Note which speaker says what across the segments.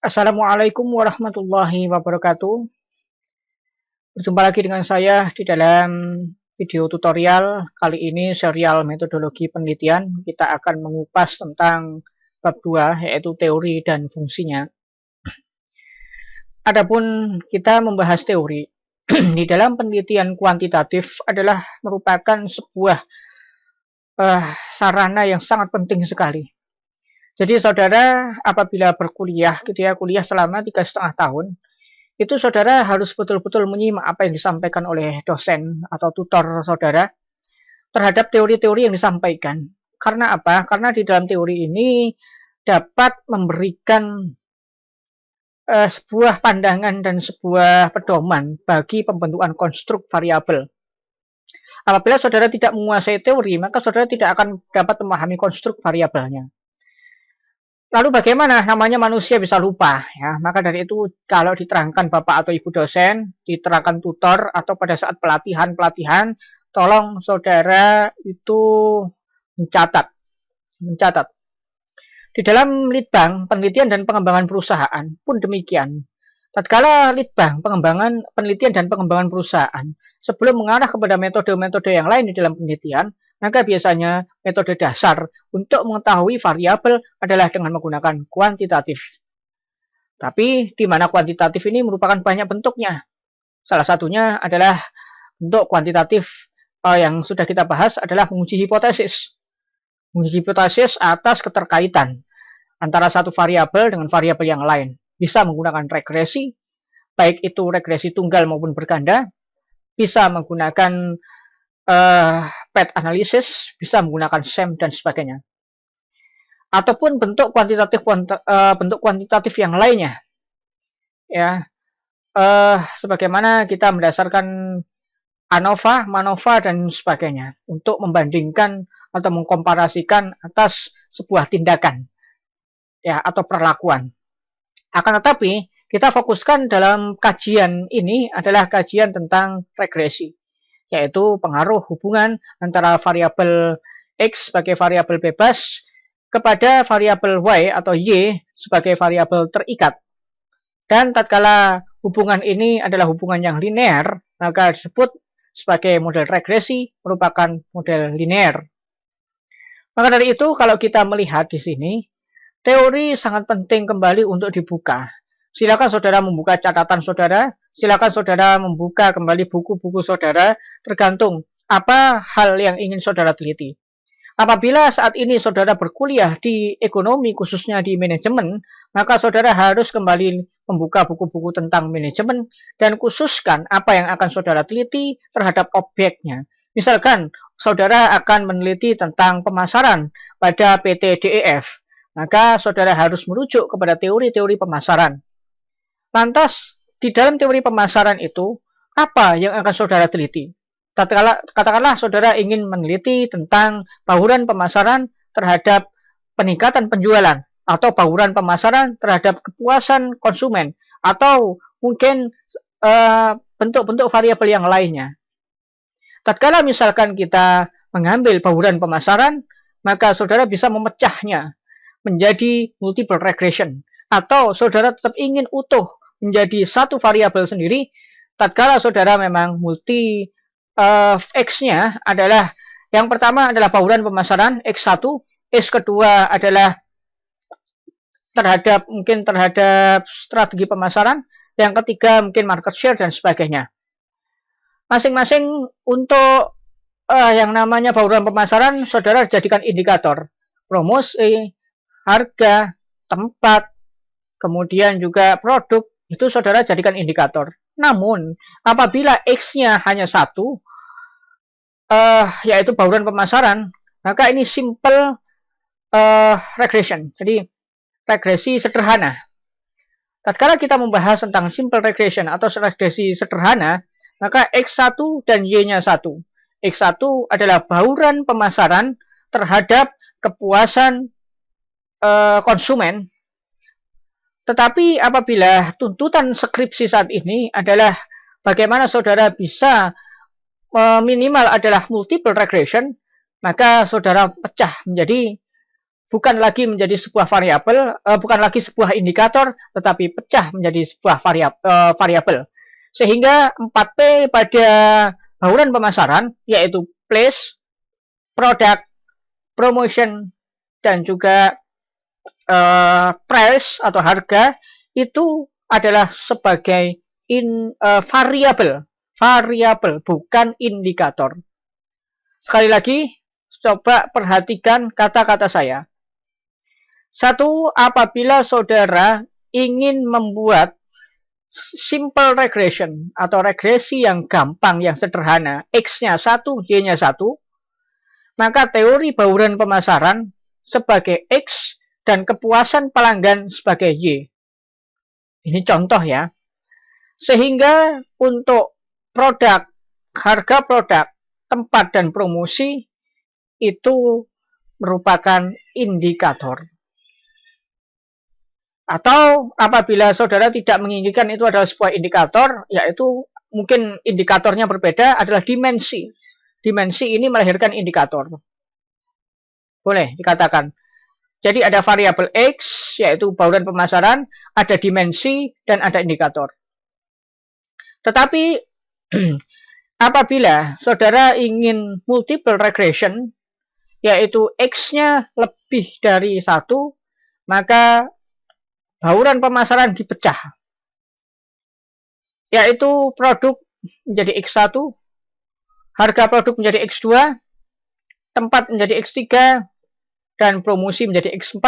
Speaker 1: Assalamualaikum warahmatullahi wabarakatuh. Berjumpa lagi dengan saya di dalam video tutorial. Kali ini serial metodologi penelitian. Kita akan mengupas tentang bab 2, yaitu teori dan fungsinya. Adapun kita membahas teori di dalam penelitian kuantitatif adalah merupakan sebuah sarana yang sangat penting sekali. Jadi saudara apabila berkuliah gitu ya, kuliah selama 3,5 tahun, itu saudara harus betul-betul menyimak apa yang disampaikan oleh dosen atau tutor saudara terhadap teori-teori yang disampaikan. Karena apa? Karena di dalam teori ini dapat memberikan sebuah pandangan dan sebuah pedoman bagi pembentukan konstruk variabel. Apabila saudara tidak menguasai teori, maka saudara tidak akan dapat memahami konstruk variabelnya. Lalu bagaimana namanya manusia bisa lupa ya? Maka dari itu kalau diterangkan Bapak atau Ibu dosen, diterangkan tutor atau pada saat pelatihan, tolong saudara itu mencatat. Di dalam Litbang penelitian dan pengembangan perusahaan pun demikian. Tatkala Litbang penelitian dan pengembangan perusahaan sebelum mengarah kepada metode-metode yang lain di dalam penelitian, maka biasanya metode dasar untuk mengetahui variabel adalah dengan menggunakan kuantitatif. Tapi di mana kuantitatif ini merupakan banyak bentuknya. Salah satunya adalah bentuk kuantitatif yang sudah kita bahas adalah menguji hipotesis. Menguji hipotesis atas keterkaitan antara satu variabel dengan variabel yang lain. Bisa menggunakan regresi, baik itu regresi tunggal maupun berganda, bisa menggunakan path analysis, bisa menggunakan SEM dan sebagainya. Ataupun bentuk kuantitatif yang lainnya. Ya. Sebagaimana kita mendasarkan ANOVA, MANOVA dan sebagainya untuk membandingkan atau mengkomparasikan atas sebuah tindakan ya atau perlakuan. Akan tetapi kita fokuskan dalam kajian ini adalah kajian tentang regresi, yaitu pengaruh hubungan antara variabel X sebagai variabel bebas kepada variabel Y atau Y sebagai variabel terikat. Dan tatkala hubungan ini adalah hubungan yang linear, maka disebut sebagai model regresi merupakan model linear. Maka dari itu kalau kita melihat di sini, teori sangat penting kembali untuk dibuka. Silakan saudara membuka catatan saudara, silakan saudara membuka kembali buku-buku saudara, tergantung apa hal yang ingin saudara teliti. Apabila saat ini saudara berkuliah di ekonomi, khususnya di manajemen, maka saudara harus kembali membuka buku-buku tentang manajemen dan khususkan apa yang akan saudara teliti terhadap objeknya. Misalkan saudara akan meneliti tentang pemasaran pada PT DEF, maka saudara harus merujuk kepada teori-teori pemasaran. Lantas, di dalam teori pemasaran itu, apa yang akan saudara teliti? Katakanlah saudara ingin meneliti tentang bauran pemasaran terhadap peningkatan penjualan, atau bauran pemasaran terhadap kepuasan konsumen, atau mungkin bentuk-bentuk variabel yang lainnya. Tatkala misalkan kita mengambil bauran pemasaran, maka saudara bisa memecahnya menjadi multiple regression, atau saudara tetap ingin utuh menjadi satu variabel sendiri. Tatkala saudara memang multi X-nya adalah yang pertama adalah bauran pemasaran X1, X kedua adalah terhadap strategi pemasaran, yang ketiga mungkin market share dan sebagainya. Masing-masing untuk yang namanya bauran pemasaran saudara jadikan indikator promosi, harga, tempat, kemudian juga produk, itu saudara jadikan indikator. Namun apabila X-nya hanya satu, yaitu bauran pemasaran, maka ini simple regression. Jadi regresi sederhana. Tatkala kita membahas tentang simple regression atau regresi sederhana, maka X1 dan Y-nya 1. X1 adalah bauran pemasaran terhadap kepuasan konsumen. Tetapi apabila tuntutan skripsi saat ini adalah bagaimana saudara bisa minimal adalah multiple regression, maka saudara pecah menjadi bukan lagi menjadi sebuah variabel, bukan lagi sebuah indikator, tetapi pecah menjadi sebuah variabel. Sehingga 4P pada bauran pemasaran, yaitu place, product, promotion, dan juga price atau harga, itu adalah sebagai variabel, bukan indikator. Sekali lagi, coba perhatikan kata-kata saya. Satu, apabila saudara ingin membuat simple regression atau regresi yang gampang, yang sederhana, X-nya 1, Y-nya 1, maka teori bauran pemasaran sebagai X dan kepuasan pelanggan sebagai Y. Ini contoh ya. Sehingga untuk produk, harga produk, tempat dan promosi itu merupakan indikator. Atau apabila saudara tidak menginginkan itu adalah sebuah indikator, yaitu mungkin indikatornya berbeda adalah dimensi. Dimensi ini melahirkan indikator. Boleh dikatakan. Jadi ada variabel X, yaitu bauran pemasaran, ada dimensi, dan ada indikator. Tetapi apabila saudara ingin multiple regression, yaitu X-nya lebih dari 1, maka bauran pemasaran dipecah, yaitu produk menjadi X1, harga produk menjadi X2, tempat menjadi X3, dan promosi menjadi X4,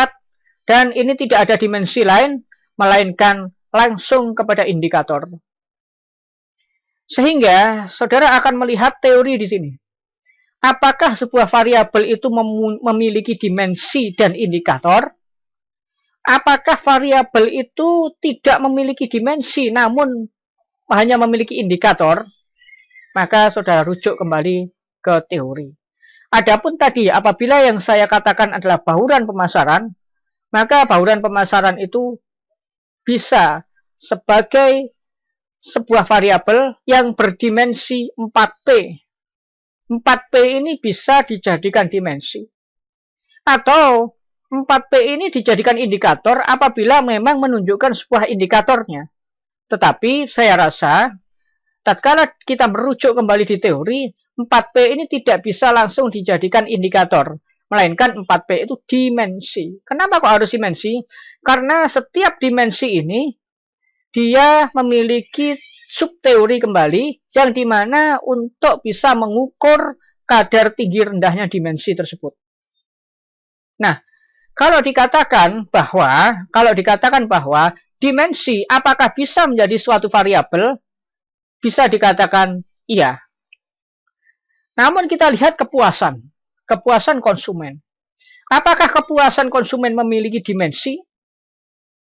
Speaker 1: dan ini tidak ada dimensi lain, melainkan langsung kepada indikator. Sehingga saudara akan melihat teori di sini. Apakah sebuah variabel itu memiliki dimensi dan indikator? Apakah variabel itu tidak memiliki dimensi namun hanya memiliki indikator? Maka saudara rujuk kembali ke teori. Adapun tadi apabila yang saya katakan adalah bauran pemasaran, maka bauran pemasaran itu bisa sebagai sebuah variabel yang berdimensi 4P. 4P ini bisa dijadikan dimensi. Atau 4P ini dijadikan indikator apabila memang menunjukkan sebuah indikatornya. Tetapi saya rasa, tatkala kita merujuk kembali di teori, 4P ini tidak bisa langsung dijadikan indikator. Melainkan 4P itu dimensi. Kenapa kok harus dimensi? Karena setiap dimensi ini, dia memiliki subteori kembali, yang dimana untuk bisa mengukur kadar tinggi rendahnya dimensi tersebut. Nah, kalau dikatakan bahwa dimensi apakah bisa menjadi suatu variabel, bisa dikatakan iya. Namun kita lihat kepuasan konsumen. Apakah kepuasan konsumen memiliki dimensi?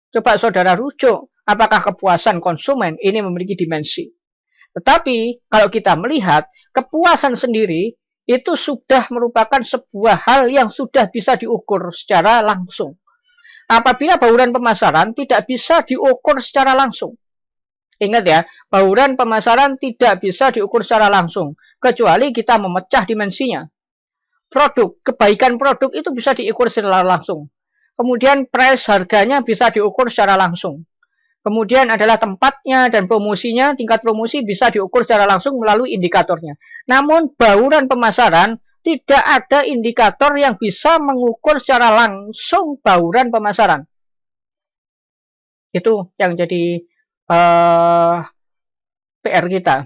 Speaker 1: Coba saudara rujuk, apakah kepuasan konsumen ini memiliki dimensi? Tetapi kalau kita melihat kepuasan sendiri, itu sudah merupakan sebuah hal yang sudah bisa diukur secara langsung. Apabila bauran pemasaran tidak bisa diukur secara langsung. Ingat ya, bauran pemasaran tidak bisa diukur secara langsung, kecuali kita memecah dimensinya. Kebaikan produk itu bisa diukur secara langsung. Kemudian price harganya bisa diukur secara langsung. Kemudian adalah tempatnya dan promosinya, tingkat promosi bisa diukur secara langsung melalui indikatornya. Namun bauran pemasaran tidak ada indikator yang bisa mengukur secara langsung bauran pemasaran. Itu yang jadi PR kita.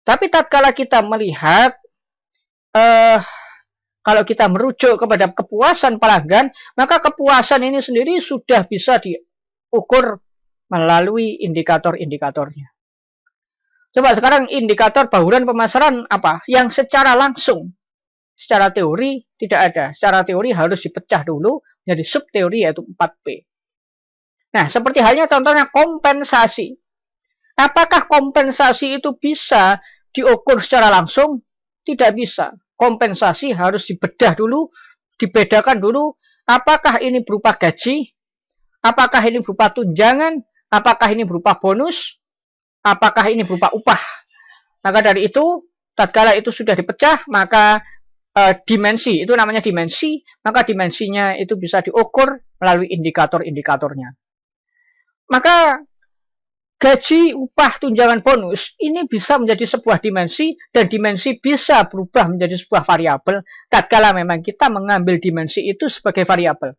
Speaker 1: Tapi tatkala kita melihat, kalau kita merujuk kepada kepuasan pelanggan, maka kepuasan ini sendiri sudah bisa diukur melalui indikator-indikatornya. Coba sekarang indikator bauran pemasaran apa? Yang secara langsung, secara teori tidak ada. Secara teori harus dipecah dulu menjadi subteori yaitu 4P. Nah, seperti halnya contohnya kompensasi. Apakah kompensasi itu bisa diukur secara langsung? Tidak bisa. Kompensasi harus dibedah dulu, dibedakan dulu. Apakah ini berupa gaji? Apakah ini berupa tunjangan? Apakah ini berupa bonus? Apakah ini berupa upah? Maka dari itu, tatkala itu sudah dipecah, maka dimensi, itu namanya dimensi, maka dimensinya itu bisa diukur melalui indikator-indikatornya. Maka gaji, upah, tunjangan bonus ini bisa menjadi sebuah dimensi, dan dimensi bisa berubah menjadi sebuah variabel tatkala memang kita mengambil dimensi itu sebagai variabel.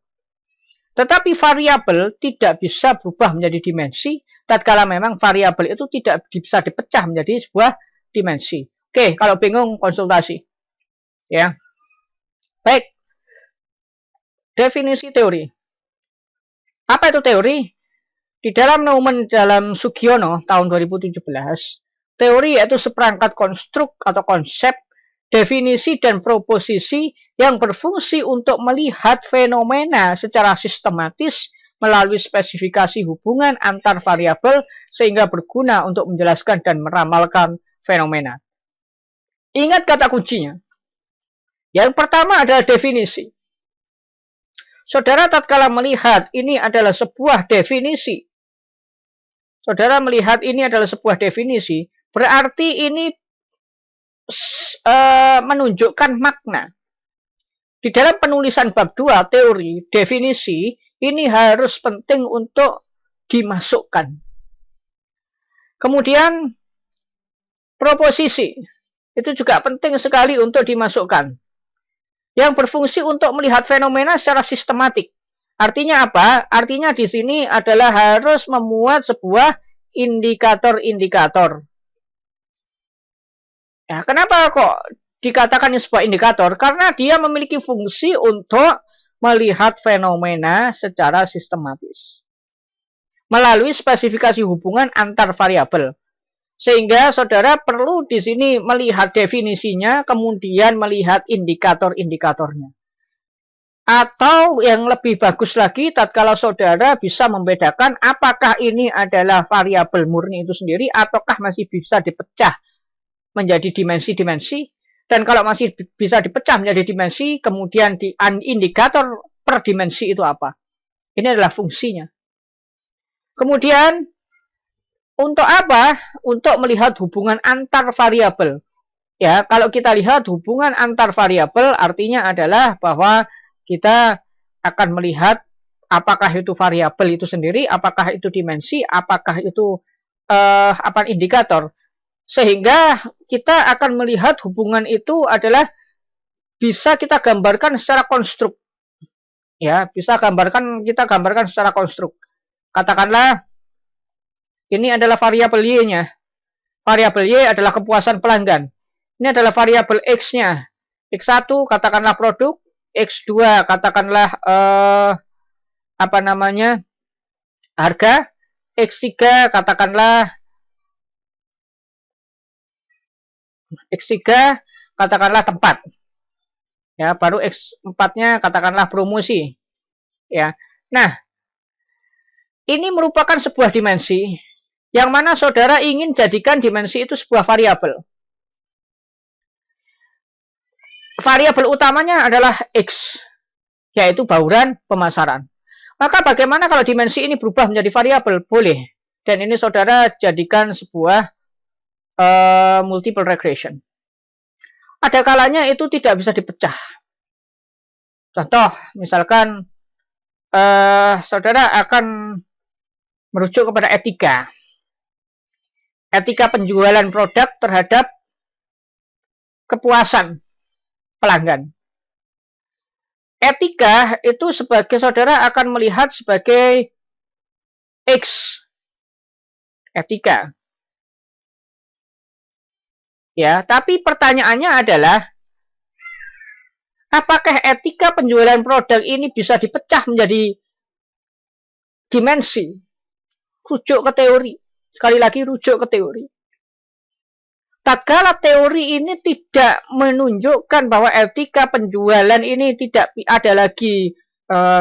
Speaker 1: Tetapi variabel tidak bisa berubah menjadi dimensi tatkala memang variabel itu tidak bisa dipecah menjadi sebuah dimensi. Oke, kalau bingung konsultasi. Ya. Baik. Definisi teori. Apa itu teori? Di dalam Neumann dalam Sugiono tahun 2017, teori yaitu seperangkat konstruk atau konsep, definisi dan proposisi yang berfungsi untuk melihat fenomena secara sistematis melalui spesifikasi hubungan antar variabel sehingga berguna untuk menjelaskan dan meramalkan fenomena. Ingat kata kuncinya. Yang pertama adalah definisi. Saudara tatkala melihat ini adalah sebuah definisi. Saudara melihat ini adalah sebuah definisi, berarti ini menunjukkan makna. Di dalam penulisan bab 2 teori, definisi, ini harus penting untuk dimasukkan. Kemudian, proposisi, itu juga penting sekali untuk dimasukkan. Yang berfungsi untuk melihat fenomena secara sistematik. Artinya apa? Artinya di sini adalah harus memuat sebuah indikator-indikator. Ya, kenapa kok dikatakan sebuah indikator? Karena dia memiliki fungsi untuk melihat fenomena secara sistematis melalui spesifikasi hubungan antar variabel. Sehingga saudara perlu di sini melihat definisinya, kemudian melihat indikator-indikatornya. Atau yang lebih bagus lagi, tatkala saudara bisa membedakan apakah ini adalah variabel murni itu sendiri, ataukah masih bisa dipecah menjadi dimensi-dimensi. Dan kalau masih bisa dipecah menjadi dimensi, kemudian di indikator per dimensi itu apa. Ini adalah fungsinya. Kemudian, untuk apa? Untuk melihat hubungan antar variabel. Ya, kalau kita lihat hubungan antar variabel artinya adalah bahwa kita akan melihat apakah itu variabel itu sendiri, apakah itu dimensi, apakah itu indikator. Sehingga kita akan melihat hubungan itu adalah bisa kita gambarkan secara konstruk. Ya, bisa kita gambarkan secara konstruk. Katakanlah ini adalah variabel Y-nya. Variabel Y adalah kepuasan pelanggan. Ini adalah variabel X-nya. X1 katakanlah produk, X2 katakanlah harga, X3 katakanlah tempat. Ya, baru X4-nya katakanlah promosi. Ya. Nah, ini merupakan sebuah dimensi yang mana saudara ingin jadikan dimensi itu sebuah variabel. Variabel utamanya adalah X, yaitu bauran pemasaran. Maka bagaimana kalau dimensi ini berubah menjadi variabel? Boleh. Dan ini saudara jadikan sebuah multiple regression. Ada kalanya itu tidak bisa dipecah. Contoh, misalkan saudara akan merujuk kepada etika. Etika penjualan produk terhadap kepuasan pelanggan. Etika itu sebagai saudara akan melihat sebagai X. Etika. Ya, tapi pertanyaannya adalah apakah etika penjualan produk ini bisa dipecah menjadi dimensi? Rujuk ke teori. Sekali lagi rujuk ke teori. Tatkala teori ini tidak menunjukkan bahwa etika penjualan ini tidak ada lagi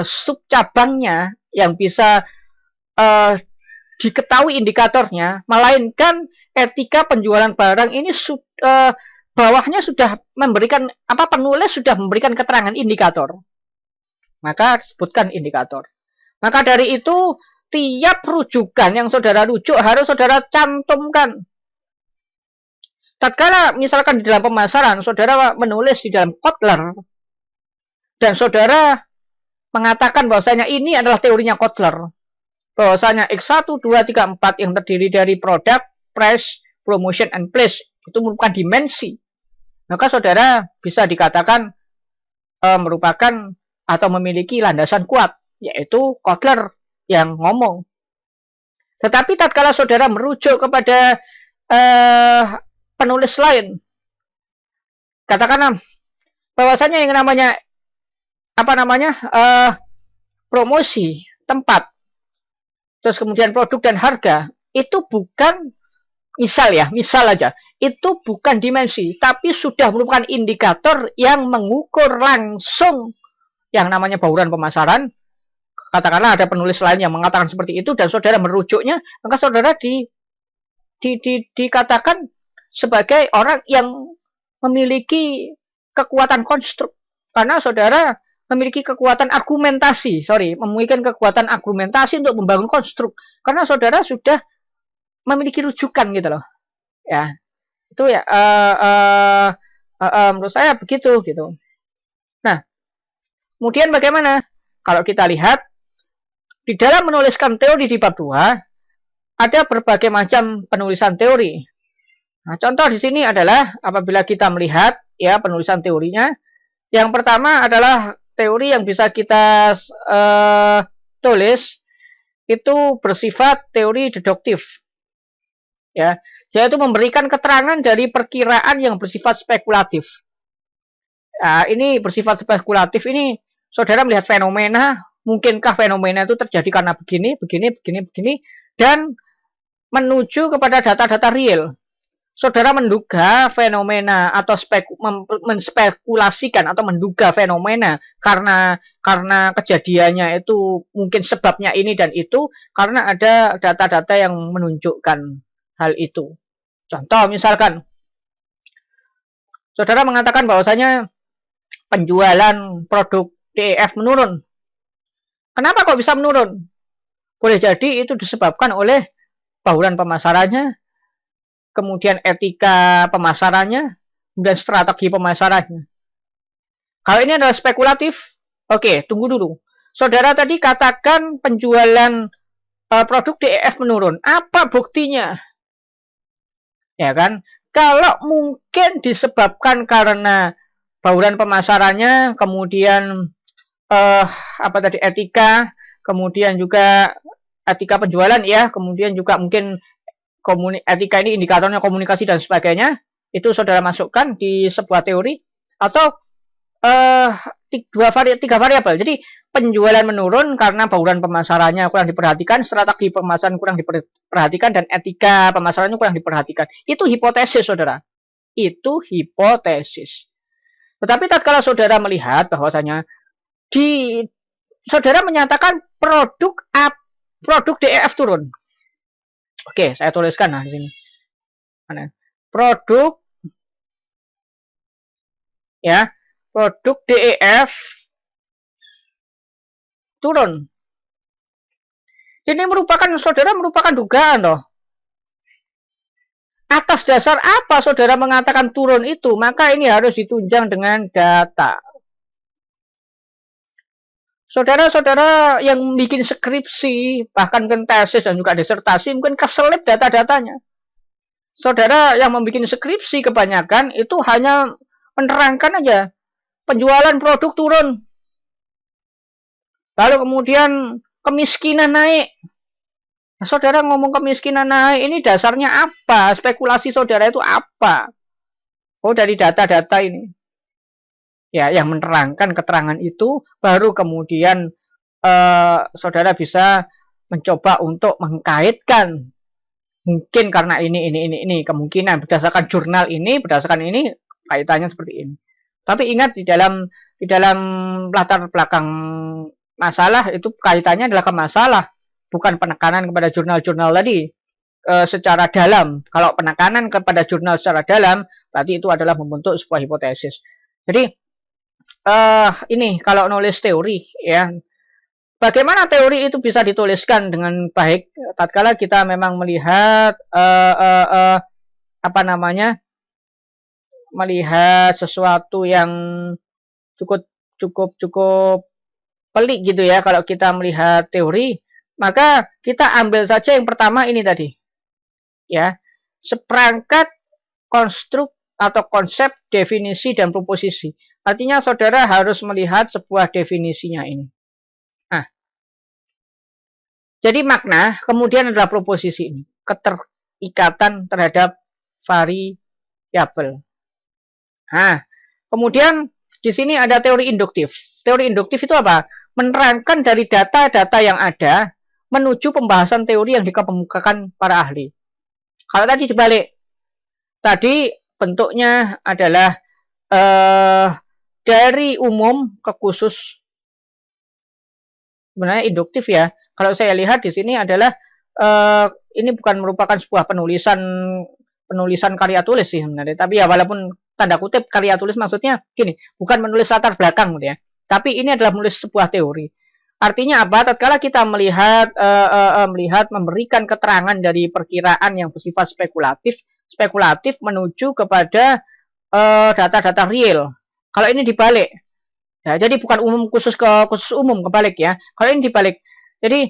Speaker 1: subcabangnya yang bisa diketahui indikatornya, melainkan etika penjualan barang ini bawahnya sudah memberikan penulis sudah memberikan keterangan indikator. Maka sebutkan indikator. Maka dari itu tiap rujukan yang saudara rujuk harus saudara cantumkan. tatkala misalkan di dalam pemasaran saudara menulis di dalam Kotler dan saudara mengatakan bahwasanya ini adalah teorinya Kotler, bahwasanya X1, 2, 3, 4 yang terdiri dari product, price, promotion, and place itu merupakan dimensi, maka saudara bisa dikatakan merupakan atau memiliki landasan kuat, yaitu Kotler yang ngomong. Tetapi tatkala saudara merujuk kepada penulis lain, katakanlah bahwasanya yang namanya promosi, tempat, terus kemudian produk dan harga, itu bukan misal aja, itu bukan dimensi, tapi sudah merupakan indikator yang mengukur langsung yang namanya bauran pemasaran. Katakanlah ada penulis lain yang mengatakan seperti itu dan saudara merujuknya, maka saudara dikatakan sebagai orang yang memiliki kekuatan konstruk, karena saudara memiliki kekuatan argumentasi, memiliki kekuatan argumentasi untuk membangun konstruk, karena saudara sudah memiliki rujukan gitu loh, ya. Itu ya, menurut saya begitu gitu. Nah, kemudian bagaimana? Kalau kita lihat di dalam menuliskan teori di bab 2 ada berbagai macam penulisan teori. Nah, contoh di sini adalah apabila kita melihat ya penulisan teorinya, yang pertama adalah teori yang bisa kita tulis itu bersifat teori deduktif, ya, yaitu memberikan keterangan dari perkiraan yang bersifat spekulatif. Nah, ini bersifat spekulatif ini saudara melihat fenomena, mungkinkah fenomena itu terjadi karena begini, dan menuju kepada data-data real. Saudara menduga fenomena atau menspekulasikan atau menduga fenomena karena kejadiannya itu mungkin sebabnya ini dan itu karena ada data-data yang menunjukkan hal itu. Contoh misalkan saudara mengatakan bahwasanya penjualan produk DEF menurun. Kenapa kok bisa menurun? Boleh jadi itu disebabkan oleh bauran pemasarannya, kemudian etika pemasarannya, dan strategi pemasarannya. Kalau ini adalah spekulatif, oke, tunggu dulu. Saudara tadi katakan penjualan produk DEF menurun. Apa buktinya? Ya kan? Kalau mungkin disebabkan karena bauran pemasarannya, kemudian etika, kemudian juga etika penjualan ya, kemudian juga mungkin etika ini indikatornya komunikasi dan sebagainya, itu saudara masukkan di sebuah teori, atau tiga variabel. Jadi penjualan menurun karena bauran pemasarannya kurang diperhatikan, strategi pemasaran kurang diperhatikan, dan etika pemasarannya kurang diperhatikan. Itu hipotesis, saudara. Itu hipotesis. Tetapi tatkala saudara melihat bahwasanya saudara menyatakan produk DEF turun. Oke, saya tuliskan di sini. Produk DEF turun. Ini saudara merupakan dugaan loh. Atas dasar apa saudara mengatakan turun itu? Maka ini harus ditunjang dengan data. Saudara-saudara yang bikin skripsi, bahkan tesis dan juga disertasi, mungkin keselip data-datanya. Saudara yang membuat skripsi kebanyakan itu hanya menerangkan aja penjualan produk turun, lalu kemudian kemiskinan naik. Nah, saudara ngomong kemiskinan naik, ini dasarnya apa? Spekulasi saudara itu apa? Oh, dari data-data ini. Ya, yang menerangkan keterangan itu, baru kemudian saudara bisa mencoba untuk mengkaitkan, mungkin karena ini kemungkinan berdasarkan jurnal ini, berdasarkan ini kaitannya seperti ini. Tapi ingat di dalam latar belakang masalah itu kaitannya adalah ke masalah, bukan penekanan kepada jurnal-jurnal tadi secara dalam. Kalau penekanan kepada jurnal secara dalam, berarti itu adalah membentuk sebuah hipotesis. Jadi ini kalau nulis teori ya, bagaimana teori itu bisa dituliskan dengan baik tatkala kita memang melihat melihat sesuatu yang cukup cukup cukup pelik gitu ya kalau kita melihat teori, maka kita ambil saja yang pertama ini tadi. Ya. Seperangkat konstruk atau konsep, definisi, dan proposisi. Artinya saudara harus melihat sebuah definisinya ini. Nah, jadi makna kemudian adalah proposisi ini. Keterikatan terhadap variabel. Nah, kemudian di sini ada teori induktif. Teori induktif itu apa? Menerangkan dari data-data yang ada menuju pembahasan teori yang dikemukakan para ahli. Kalau tadi dibalik, tadi bentuknya adalah dari umum ke khusus. Sebenarnya induktif ya. Kalau saya lihat di sini adalah ini bukan merupakan sebuah penulisan karya tulis sih sebenarnya. Tapi ya walaupun tanda kutip karya tulis maksudnya gini, bukan menulis latar belakang gitu ya. Tapi ini adalah menulis sebuah teori. Artinya apa? Tatkala kita melihat memberikan keterangan dari perkiraan yang bersifat spekulatif menuju kepada data-data real. Kalau ini dibalik, ya, jadi bukan umum khusus umum kebalik ya. Kalau ini dibalik, jadi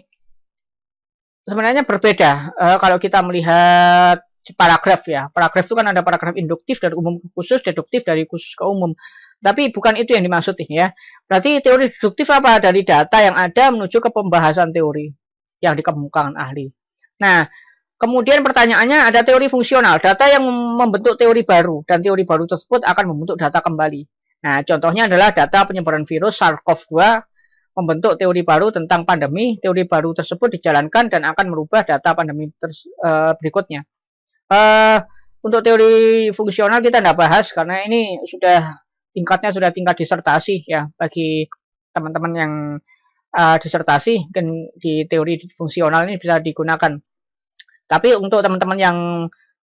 Speaker 1: sebenarnya berbeda kalau kita melihat paragraf ya. Paragraf itu kan ada paragraf induktif dari umum ke khusus, deduktif dari khusus ke umum. Tapi bukan itu yang dimaksud ya. Berarti teori deduktif apa? Dari data yang ada menuju ke pembahasan teori yang dikemukakan ahli. Nah, kemudian pertanyaannya ada teori fungsional, data yang membentuk teori baru, dan teori baru tersebut akan membentuk data kembali. Nah, contohnya adalah data penyebaran virus SARS-CoV-2 membentuk teori baru tentang pandemi. Teori baru tersebut dijalankan dan akan merubah data pandemi berikutnya. Untuk teori fungsional kita tidak bahas karena ini tingkatnya sudah tingkat disertasi ya bagi teman-teman yang disertasi dan di teori fungsional ini bisa digunakan. Tapi untuk teman-teman yang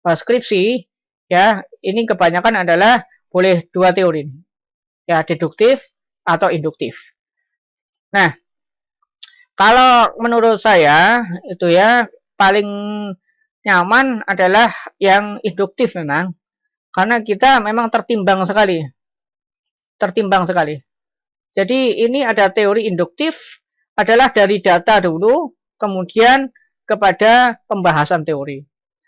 Speaker 1: skripsi ya ini kebanyakan adalah boleh dua teori ya, deduktif atau induktif. Nah, kalau menurut saya itu ya paling nyaman adalah yang induktif memang karena kita memang tertimbang sekali. Jadi ini ada teori induktif adalah dari data dulu, kemudian kepada pembahasan teori.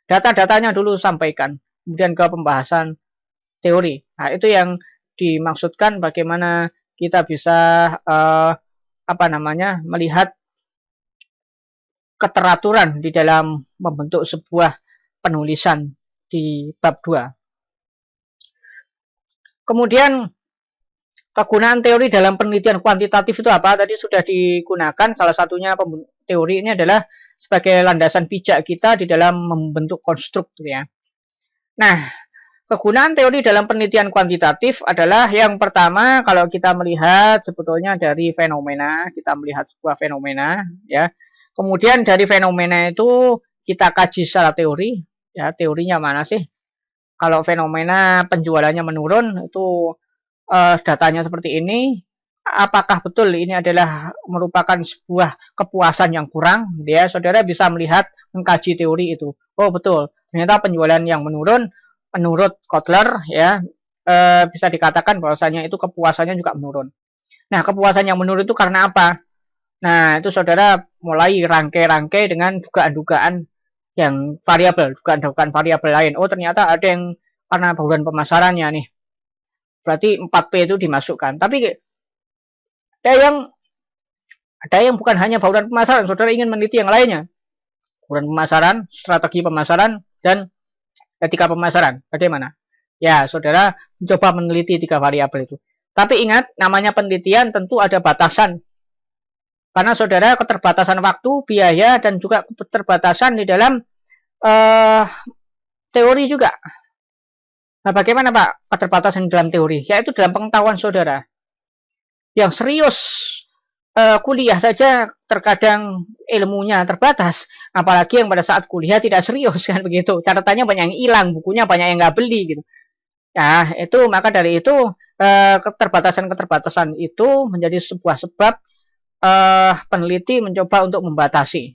Speaker 1: Data-datanya dulu sampaikan, kemudian ke pembahasan teori. Nah, itu yang dimaksudkan bagaimana kita bisa melihat keteraturan di dalam membentuk sebuah penulisan di bab 2. Kemudian kegunaan teori dalam penelitian kuantitatif itu apa? Tadi sudah digunakan. Salah satunya teori ini adalah sebagai landasan pijak kita di dalam membentuk konstruk ya. Nah, kegunaan teori dalam penelitian kuantitatif adalah yang pertama kalau kita melihat sebetulnya dari fenomena, kita melihat sebuah fenomena ya. Kemudian dari fenomena itu kita kaji secara teori, ya teorinya mana sih? Kalau fenomena penjualannya menurun itu datanya seperti ini, apakah betul ini adalah merupakan sebuah kepuasan yang kurang? Ya, saudara bisa melihat mengkaji teori itu. Oh betul, ternyata penjualan yang menurun menurut Kotler ya bisa dikatakan bahwasanya itu kepuasannya juga menurun. Nah, kepuasan yang menurun itu karena apa? Nah, itu saudara mulai rangkai-rangkai dengan dugaan-dugaan yang variabel, dugaan-dugaan variabel lain. Oh, ternyata ada yang karena bauran pemasarannya nih. Berarti 4P itu dimasukkan. Tapi ada yang bukan hanya bauran pemasaran, saudara ingin meneliti yang lainnya. Bauran pemasaran, strategi pemasaran, dan etika pemasaran. Bagaimana? Ya, saudara mencoba meneliti 3 variabel itu. Tapi ingat, namanya penelitian tentu ada batasan. Karena saudara keterbatasan waktu, biaya, dan juga keterbatasan di dalam teori juga. Nah, bagaimana Pak keterbatasan dalam teori? Yaitu dalam pengetahuan saudara. Yang serius kuliah saja terkadang ilmunya terbatas. Apalagi yang pada saat kuliah tidak serius kan begitu. Catatannya banyak yang hilang, bukunya banyak yang nggak beli gitu. Nah, itu maka dari itu keterbatasan-keterbatasan itu menjadi sebuah sebab peneliti mencoba untuk membatasi.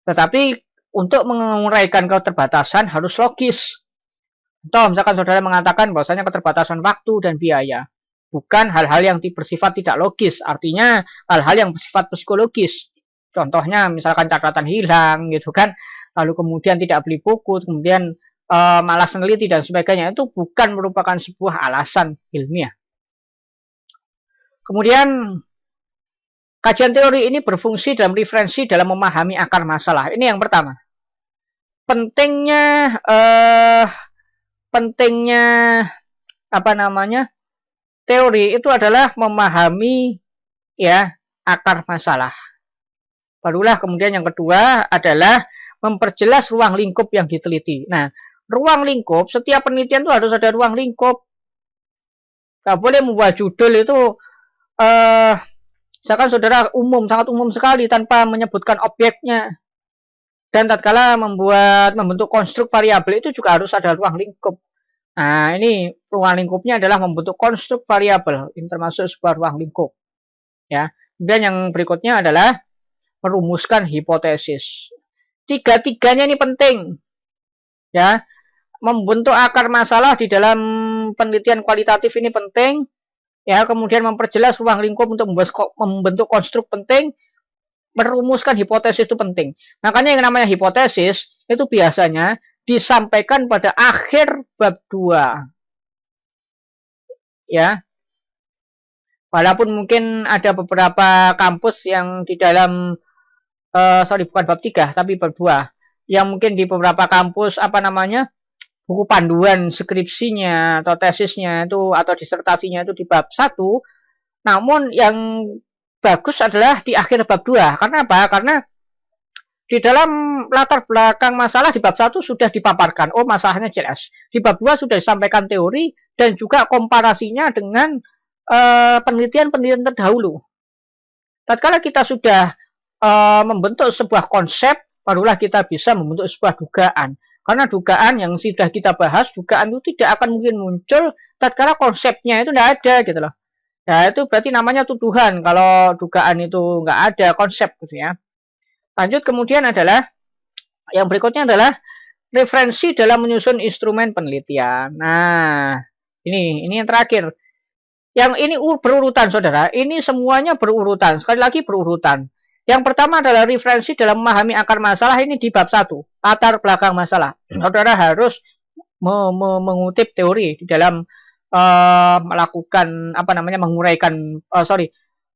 Speaker 1: Tetapi untuk menguraikan keterbatasan harus logis. Contoh, misalkan saudara mengatakan bahwasanya keterbatasan waktu dan biaya, bukan hal-hal yang bersifat tidak logis, artinya hal-hal yang bersifat psikologis. Contohnya misalkan catatan hilang gitu kan, lalu kemudian tidak beli buku, kemudian malas meneliti dan sebagainya, itu bukan merupakan sebuah alasan ilmiah. Kemudian kajian teori ini berfungsi dalam referensi dalam memahami akar masalah. Ini yang pertama. Pentingnya apa namanya? Teori itu adalah memahami ya akar masalah. Barulah kemudian yang kedua adalah memperjelas ruang lingkup yang diteliti. Nah, ruang lingkup, setiap penelitian itu harus ada ruang lingkup. Gak boleh membuat judul itu misalkan saudara sangat umum sekali tanpa menyebutkan objeknya. Dan tatkala membentuk konstruk variabel itu juga harus ada ruang lingkup. Nah, ini ruang lingkupnya adalah membentuk konstruk variabel, ini termasuk sebuah ruang lingkup. Ya. Kemudian yang berikutnya adalah merumuskan hipotesis. Tiga-tiganya ini penting. Ya. Membentuk akar masalah di dalam penelitian kualitatif ini penting. Ya, kemudian memperjelas ruang lingkup untuk membentuk konstruk penting. Merumuskan hipotesis itu penting. Makanya yang namanya hipotesis itu biasanya disampaikan pada akhir bab 2. Ya. Walaupun mungkin ada beberapa kampus yang di dalam bukan bab 3 tapi bab 2. Yang mungkin di beberapa kampus buku panduan skripsinya atau tesisnya itu atau disertasinya itu di bab 1. Namun yang bagus adalah di akhir bab 2. Karena apa? Karena di dalam latar belakang masalah di bab 1 sudah dipaparkan. Oh, masalahnya jelas. Di bab 2 sudah disampaikan teori dan juga komparasinya dengan penelitian-penelitian terdahulu. Tatkala kita sudah membentuk sebuah konsep, barulah kita bisa membentuk sebuah dugaan. Karena dugaan yang sudah kita bahas, dugaan itu tidak akan mungkin muncul tatkala konsepnya itu tidak ada gitu loh. Nah, itu berarti namanya tuduhan kalau dugaan itu nggak ada konsep gitu ya. Lanjut kemudian adalah yang berikutnya adalah referensi dalam menyusun instrumen penelitian. Nah, ini yang terakhir. Yang ini berurutan, saudara. Ini semuanya berurutan. Sekali lagi berurutan. Yang pertama adalah referensi dalam memahami akar masalah, ini di bab 1. Latar belakang masalah. Saudara harus mengutip teori di dalam melakukan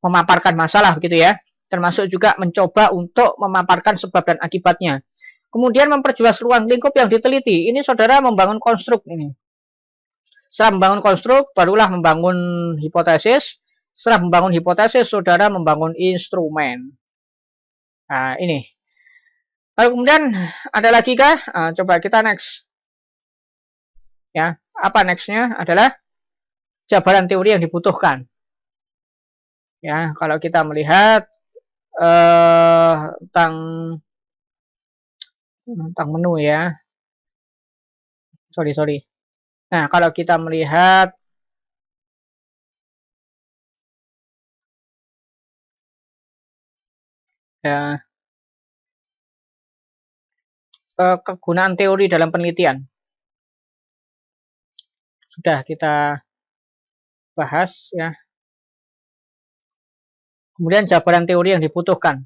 Speaker 1: memaparkan masalah begitu ya. Termasuk juga mencoba untuk memaparkan sebab dan akibatnya. Kemudian memperjelas ruang lingkup yang diteliti. Ini saudara membangun konstruk ini. Setelah membangun konstruk, barulah membangun hipotesis. Setelah membangun hipotesis, saudara membangun instrumen. Nah, ini. Lalu kemudian ada lagi kah? Coba kita next. Ya, apa nextnya adalah jabaran teori yang dibutuhkan. Ya, kalau kita melihat tentang menu ya. Sorry. Nah, kalau kita melihat ya, kegunaan teori dalam penelitian sudah kita bahas ya. Kemudian jabaran teori yang dibutuhkan.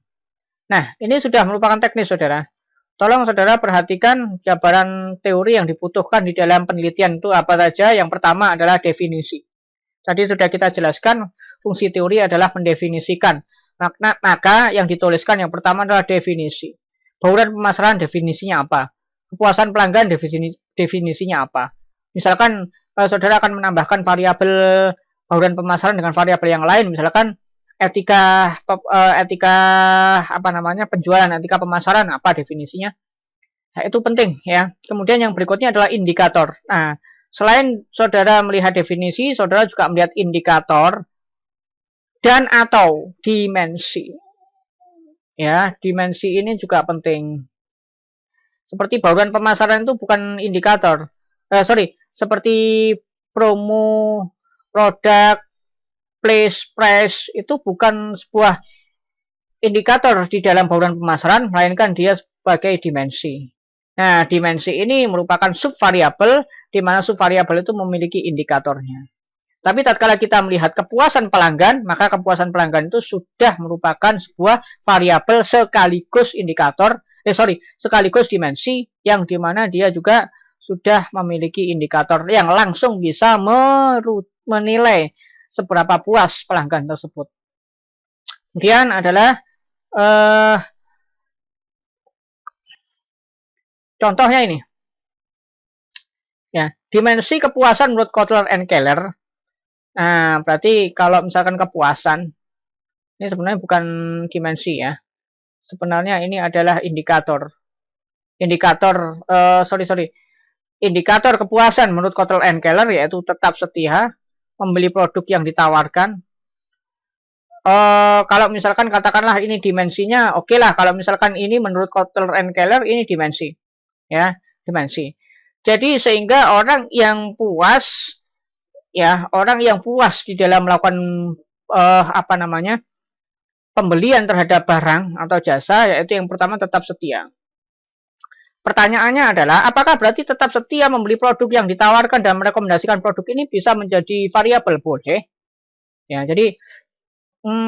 Speaker 1: Nah, ini sudah merupakan teknis, saudara. Tolong saudara perhatikan jabaran teori yang dibutuhkan di dalam penelitian itu apa saja. Yang pertama adalah definisi. Tadi sudah kita jelaskan, fungsi teori adalah mendefinisikan. Maka yang dituliskan yang pertama adalah definisi. Bauran pemasaran definisinya apa? Kepuasan pelanggan definisinya apa? Misalkan saudara akan menambahkan variabel bauran pemasaran dengan variabel yang lain, misalkan etika penjualan, etika pemasaran apa definisinya. Nah, itu penting ya. Kemudian yang berikutnya adalah indikator. Nah, selain saudara melihat definisi, saudara juga melihat indikator dan atau dimensi. Ya, dimensi ini juga penting. Seperti bauran pemasaran itu bukan indikator. Seperti promo, produk, place, price itu bukan sebuah indikator di dalam bauran pemasaran, melainkan dia sebagai dimensi. Nah, dimensi ini merupakan subvariabel di mana subvariabel itu memiliki indikatornya. Tapi tatkala kita melihat kepuasan pelanggan, maka kepuasan pelanggan itu sudah merupakan sebuah variabel sekaligus indikator, sekaligus dimensi yang dimana dia juga sudah memiliki indikator yang langsung bisa menilai seberapa puas pelanggan tersebut. Kemudian adalah contohnya ini. Ya, dimensi kepuasan menurut Kotler and Keller. Nah, berarti kalau misalkan kepuasan, ini sebenarnya bukan dimensi ya. Sebenarnya ini adalah indikator. Indikator kepuasan menurut Kotler and Keller yaitu tetap setia, membeli produk yang ditawarkan. Kalau misalkan katakanlah ini dimensinya, oke lah. Kalau misalkan ini menurut Kotler and Keller ini dimensi, ya dimensi. Jadi sehingga orang yang puas di dalam melakukan pembelian terhadap barang atau jasa, yaitu yang pertama tetap setia. Pertanyaannya adalah, apakah berarti tetap setia membeli produk yang ditawarkan dan merekomendasikan produk ini bisa menjadi variabel? Boleh. Ya, jadi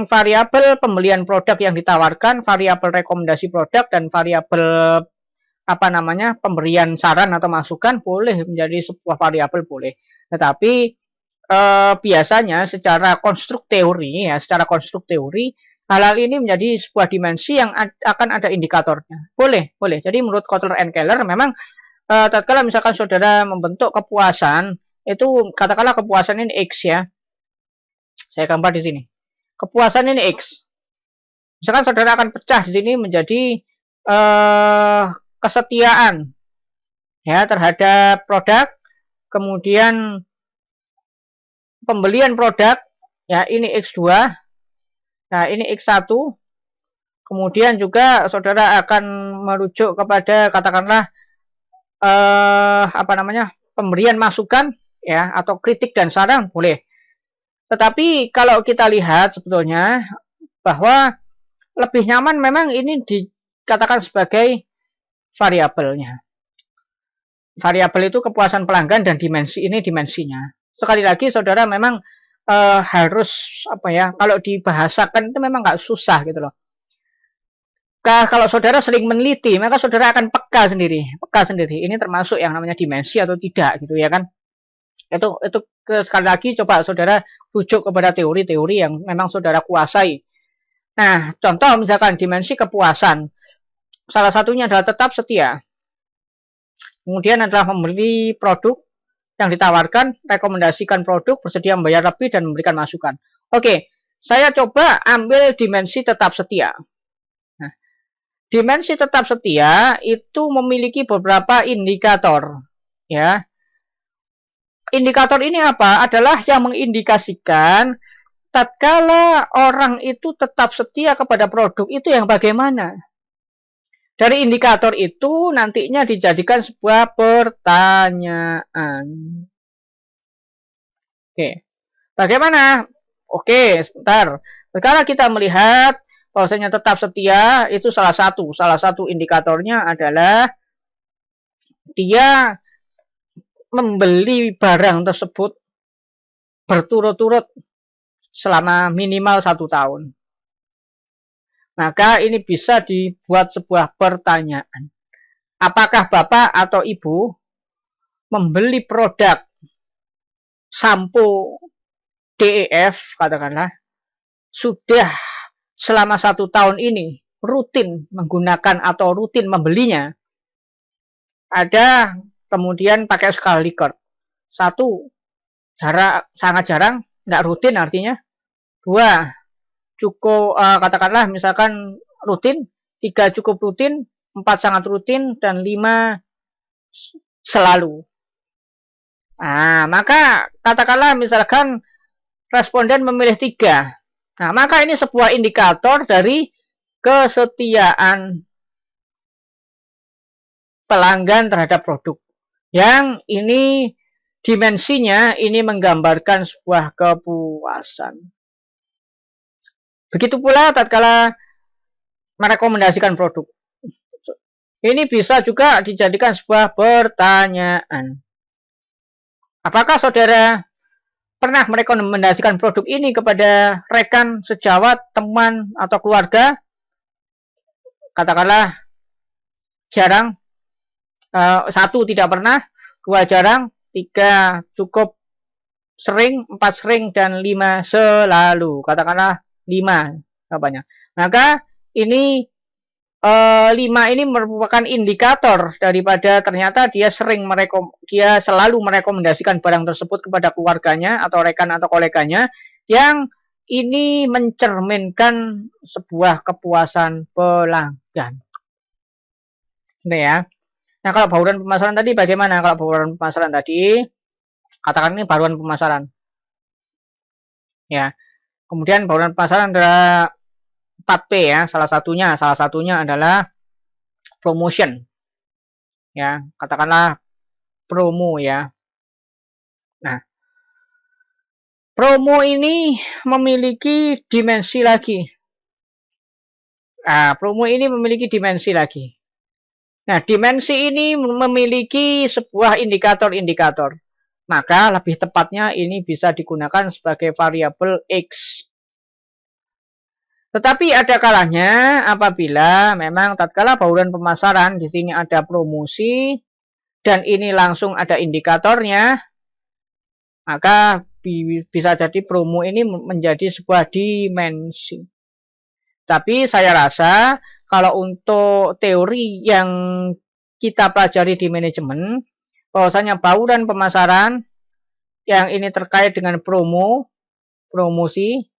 Speaker 1: variabel pembelian produk yang ditawarkan, variabel rekomendasi produk, dan variabel pemberian saran atau masukan boleh menjadi sebuah variabel, boleh. Tetapi biasanya secara konstruk teori hal ini menjadi sebuah dimensi yang akan ada indikatornya. Boleh. Jadi menurut Kotler and Keller memang tatkala misalkan saudara membentuk kepuasan, itu katakanlah kepuasan ini X ya. Saya gambar di sini. Kepuasan ini X. Misalkan saudara akan pecah di sini menjadi kesetiaan ya terhadap produk, kemudian pembelian produk ya ini X2. Nah, ini X1. Kemudian juga saudara akan merujuk kepada katakanlah pemberian masukan ya atau kritik dan saran, boleh. Tetapi kalau kita lihat sebetulnya bahwa lebih nyaman memang ini dikatakan sebagai variabelnya. Variabel itu kepuasan pelanggan dan dimensi ini dimensinya. Sekali lagi saudara memang harus kalau dibahasakan itu memang nggak susah gitu loh. Kalau saudara sering meneliti, maka saudara akan peka sendiri. Ini termasuk yang namanya dimensi atau tidak gitu ya kan. Itu sekali lagi coba saudara rujuk kepada teori-teori yang memang saudara kuasai. Nah, contoh misalkan dimensi kepuasan. Salah satunya adalah tetap setia. Kemudian adalah membeli produk yang ditawarkan, rekomendasikan produk, bersedia membayar lebih, dan memberikan masukan. Oke, saya coba ambil dimensi tetap setia. Nah, dimensi tetap setia itu memiliki beberapa indikator. Ya, indikator ini apa? Adalah yang mengindikasikan tatkala orang itu tetap setia kepada produk itu yang bagaimana. Dari indikator itu nantinya dijadikan sebuah pertanyaan. Oke, bagaimana? Oke, sebentar. Sekarang kita melihat bahwasanya tetap setia itu salah satu indikatornya adalah dia membeli barang tersebut berturut-turut selama minimal 1 tahun. Maka ini bisa dibuat sebuah pertanyaan. Apakah Bapak atau Ibu membeli produk sampo DEF, katakanlah, sudah selama 1 tahun ini rutin menggunakan atau rutin membelinya? Ada kemudian pakai skala Likert. 1, sangat jarang, tidak rutin artinya. 2, cukup katakanlah misalkan rutin. 3, cukup rutin. 4, sangat rutin. Dan 5, selalu. Nah, maka katakanlah misalkan responden memilih 3. Nah, maka ini sebuah indikator dari kesetiaan pelanggan terhadap produk. Yang ini dimensinya ini menggambarkan sebuah kepuasan. Begitu pula tatkala merekomendasikan produk. Ini bisa juga dijadikan sebuah pertanyaan. Apakah saudara pernah merekomendasikan produk ini kepada rekan, sejawat, teman, atau keluarga? Katakanlah jarang, satu tidak pernah, dua jarang, tiga cukup sering, empat sering, dan lima selalu. Katakanlah lima apanya. Maka ini 5 ini merupakan indikator daripada ternyata dia selalu merekomendasikan barang tersebut kepada keluarganya atau rekan atau koleganya, yang ini mencerminkan sebuah kepuasan pelanggan. Ini ya. Nah, kalau bauran pemasaran tadi bagaimana? Kalau bauran pemasaran tadi, katakan ini bauran pemasaran. Ya. Kemudian bauran pemasaran adalah 4P ya, salah satunya adalah promotion. Ya, katakanlah promo ya. Nah, promo ini memiliki dimensi lagi. Nah, promo ini memiliki dimensi lagi. Nah, dimensi ini memiliki sebuah indikator-indikator. Maka lebih tepatnya ini bisa digunakan sebagai variabel X. Tetapi ada kalanya apabila memang tatkala bauran pemasaran di sini ada promosi dan ini langsung ada indikatornya, maka bisa jadi promo ini menjadi sebuah dimensi. Tapi saya rasa kalau untuk teori yang kita pelajari di manajemen, bahwasanya bauran pemasaran yang ini terkait dengan promosi,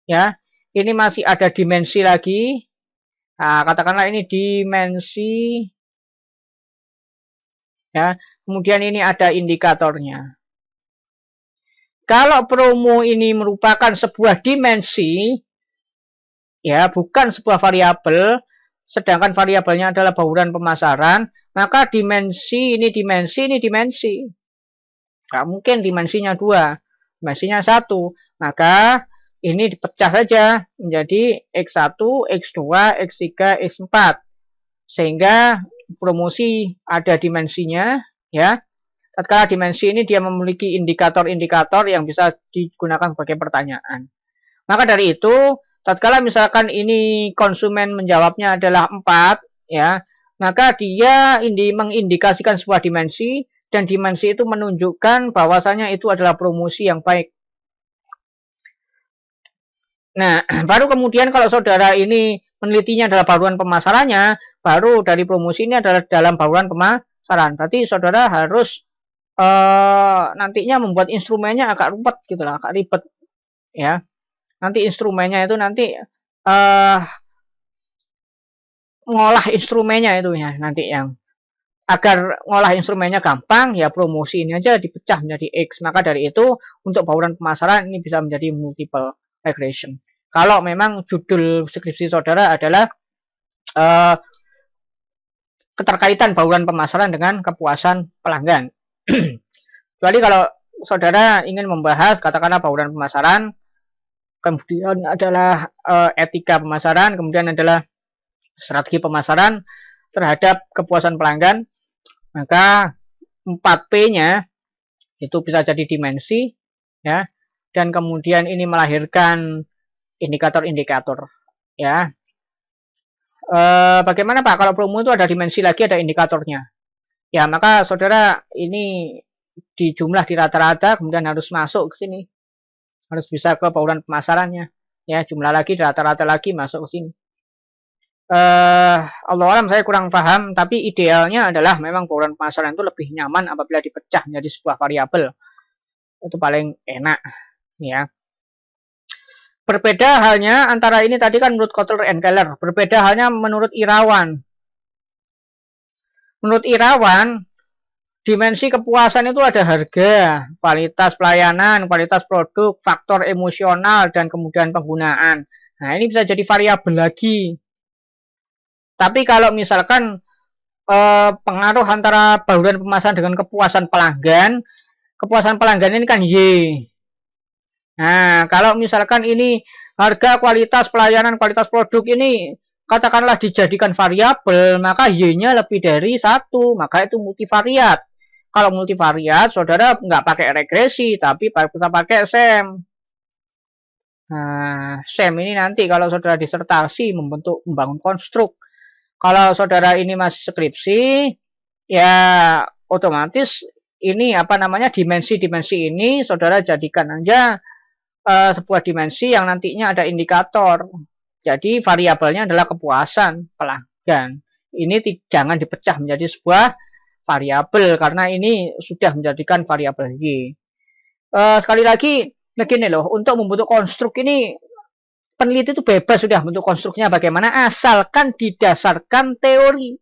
Speaker 1: ya, ini masih ada dimensi lagi. Nah, katakanlah ini dimensi, ya. Kemudian ini ada indikatornya. Kalau promo ini merupakan sebuah dimensi, ya, bukan sebuah variabel, sedangkan variabelnya adalah bauran pemasaran, maka dimensi. Nggak mungkin dimensinya 2, dimensinya 1. Maka ini dipecah saja menjadi X1, X2, X3, X4. Sehingga promosi ada dimensinya, ya. Tatkala dimensi ini dia memiliki indikator-indikator yang bisa digunakan sebagai pertanyaan. Maka dari itu, tatkala misalkan ini konsumen menjawabnya adalah 4, ya, maka dia mengindikasikan sebuah dimensi, dan dimensi itu menunjukkan bahwasanya itu adalah promosi yang baik. Nah, baru kemudian kalau saudara ini menelitinya adalah bauran pemasarannya, baru dari promosi ini adalah dalam bauran pemasaran. Berarti saudara harus nantinya membuat instrumennya agak ribet gitu lah, agak ribet ya. Nanti instrumennya itu nanti ngolah instrumennya itu ya, nanti yang agar ngolah instrumennya gampang, ya promosi ini aja dipecah menjadi X. Maka dari itu untuk bauran pemasaran ini bisa menjadi multiple regression. Kalau memang judul skripsi saudara adalah keterkaitan bauran pemasaran dengan kepuasan pelanggan. Kecuali kalau saudara ingin membahas katakanlah bauran pemasaran, kemudian adalah etika pemasaran, kemudian adalah strategi pemasaran terhadap kepuasan pelanggan, maka 4P-nya itu bisa jadi dimensi, ya, dan kemudian ini melahirkan indikator-indikator, ya. Bagaimana Pak kalau promo itu ada dimensi lagi, ada indikatornya? Ya, maka saudara ini di jumlah di rata-rata kemudian harus masuk ke sini, harus bisa ke bauran pemasarannya, ya, jumlah lagi rata-rata lagi masuk ke sini. Allah alam saya kurang paham, tapi idealnya adalah memang bauran pemasaran itu lebih nyaman apabila dipecah menjadi sebuah variabel, itu paling enak, ya. Berbeda halnya antara ini tadi kan menurut Kotler and Keller, berbeda halnya menurut Irawan. Menurut Irawan, dimensi kepuasan itu ada harga, kualitas pelayanan, kualitas produk, faktor emosional, dan kemudian penggunaan. Nah, ini bisa jadi variabel lagi. Tapi kalau misalkan pengaruh antara bauran pemasaran dengan kepuasan pelanggan ini kan Y. Nah, kalau misalkan ini harga, kualitas pelayanan, kualitas produk ini katakanlah dijadikan variabel, maka Y-nya lebih dari 1, maka itu multivariat. Kalau multivariat, saudara nggak pakai regresi, tapi bisa pakai SEM. Nah, SEM ini nanti kalau saudara disertasi membangun konstruk. Kalau saudara ini masih skripsi, ya otomatis ini apa namanya dimensi-dimensi ini saudara jadikan aja sebuah dimensi yang nantinya ada indikator. Jadi variabelnya adalah kepuasan pelanggan. Ini jangan dipecah menjadi sebuah variabel karena ini sudah menjadikan variabel Y. Sekali lagi, begini loh, untuk membentuk konstruk ini peneliti itu bebas sudah bentuk konstruknya bagaimana asalkan didasarkan teori.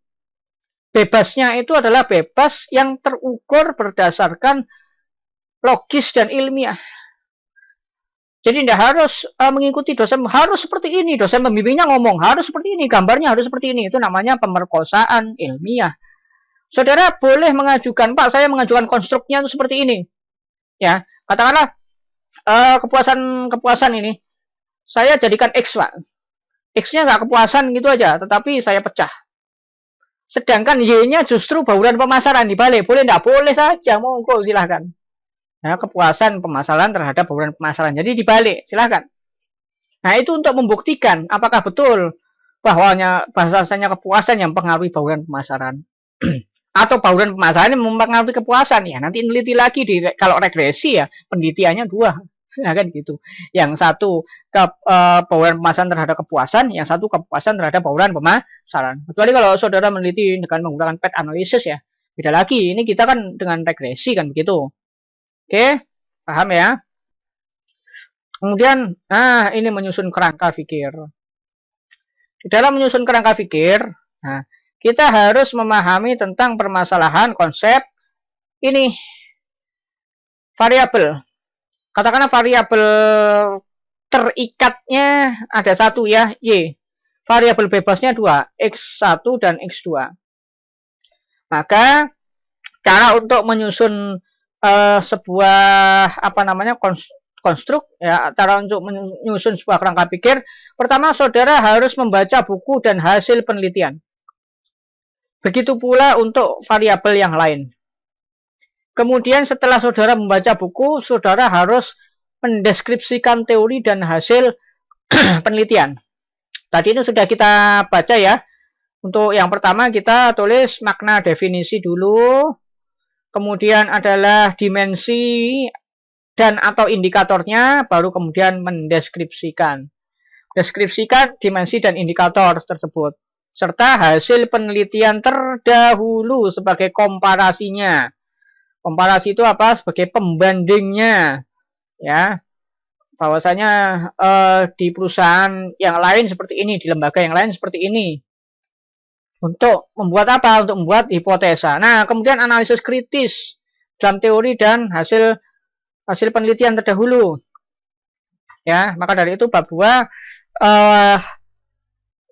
Speaker 1: Bebasnya itu adalah bebas yang terukur berdasarkan logis dan ilmiah. Jadi tidak harus mengikuti dosen harus seperti ini, dosen pembimbingnya ngomong harus seperti ini, gambarnya harus seperti ini. Itu namanya pemerkosaan ilmiah. Saudara boleh mengajukan, Pak, saya mengajukan konstruknya itu seperti ini. Ya, katakanlah kepuasan ini saya jadikan X, Pak. X-nya nggak kepuasan gitu aja, tetapi saya pecah. Sedangkan Y-nya justru bauran pemasaran dibalik. Boleh nggak? Boleh saja, monggo silahkan. Nah, kepuasan pemasaran terhadap bauran pemasaran. Jadi dibalik, silahkan. Nah, itu untuk membuktikan apakah betul bahwasanya kepuasan yang mempengaruhi bauran pemasaran. Atau bauran pemasaran yang mempengaruhi kepuasan. Ya, nanti neliti lagi kalau regresi ya, penelitiannya dua. Nah, kan gitu. Yang satu bauran pemasaran terhadap kepuasan, yang satu kepuasan terhadap bauran pemasaran. Kecuali kalau saudara meneliti dengan menggunakan PET analisis ya. Beda lagi. Ini kita kan dengan regresi kan begitu. Oke, paham ya? Kemudian, ini menyusun kerangka pikir. Di dalam menyusun kerangka pikir, kita harus memahami tentang permasalahan konsep ini variabel. Katakanlah variabel terikatnya ada satu ya, Y. Variabel bebasnya 2, X1 dan X2. Maka cara untuk menyusun sebuah apa namanya konstruk ya, cara untuk menyusun sebuah kerangka pikir, pertama saudara harus membaca buku dan hasil penelitian. Begitu pula untuk variabel yang lain. Kemudian setelah saudara membaca buku, saudara harus mendeskripsikan teori dan hasil penelitian. Tadi itu sudah kita baca ya. Untuk yang pertama kita tulis makna definisi dulu. Kemudian adalah dimensi dan atau indikatornya, baru kemudian mendeskripsikan. Deskripsikan dimensi dan indikator tersebut, serta hasil penelitian terdahulu sebagai komparasinya. Komparasi itu apa? Sebagai pembandingnya. Ya, bahwasanya di perusahaan yang lain seperti ini, di lembaga yang lain seperti ini. Untuk membuat apa? Untuk membuat hipotesa. Nah, kemudian analisis kritis dalam teori dan hasil penelitian terdahulu. Ya, maka dari itu bab 2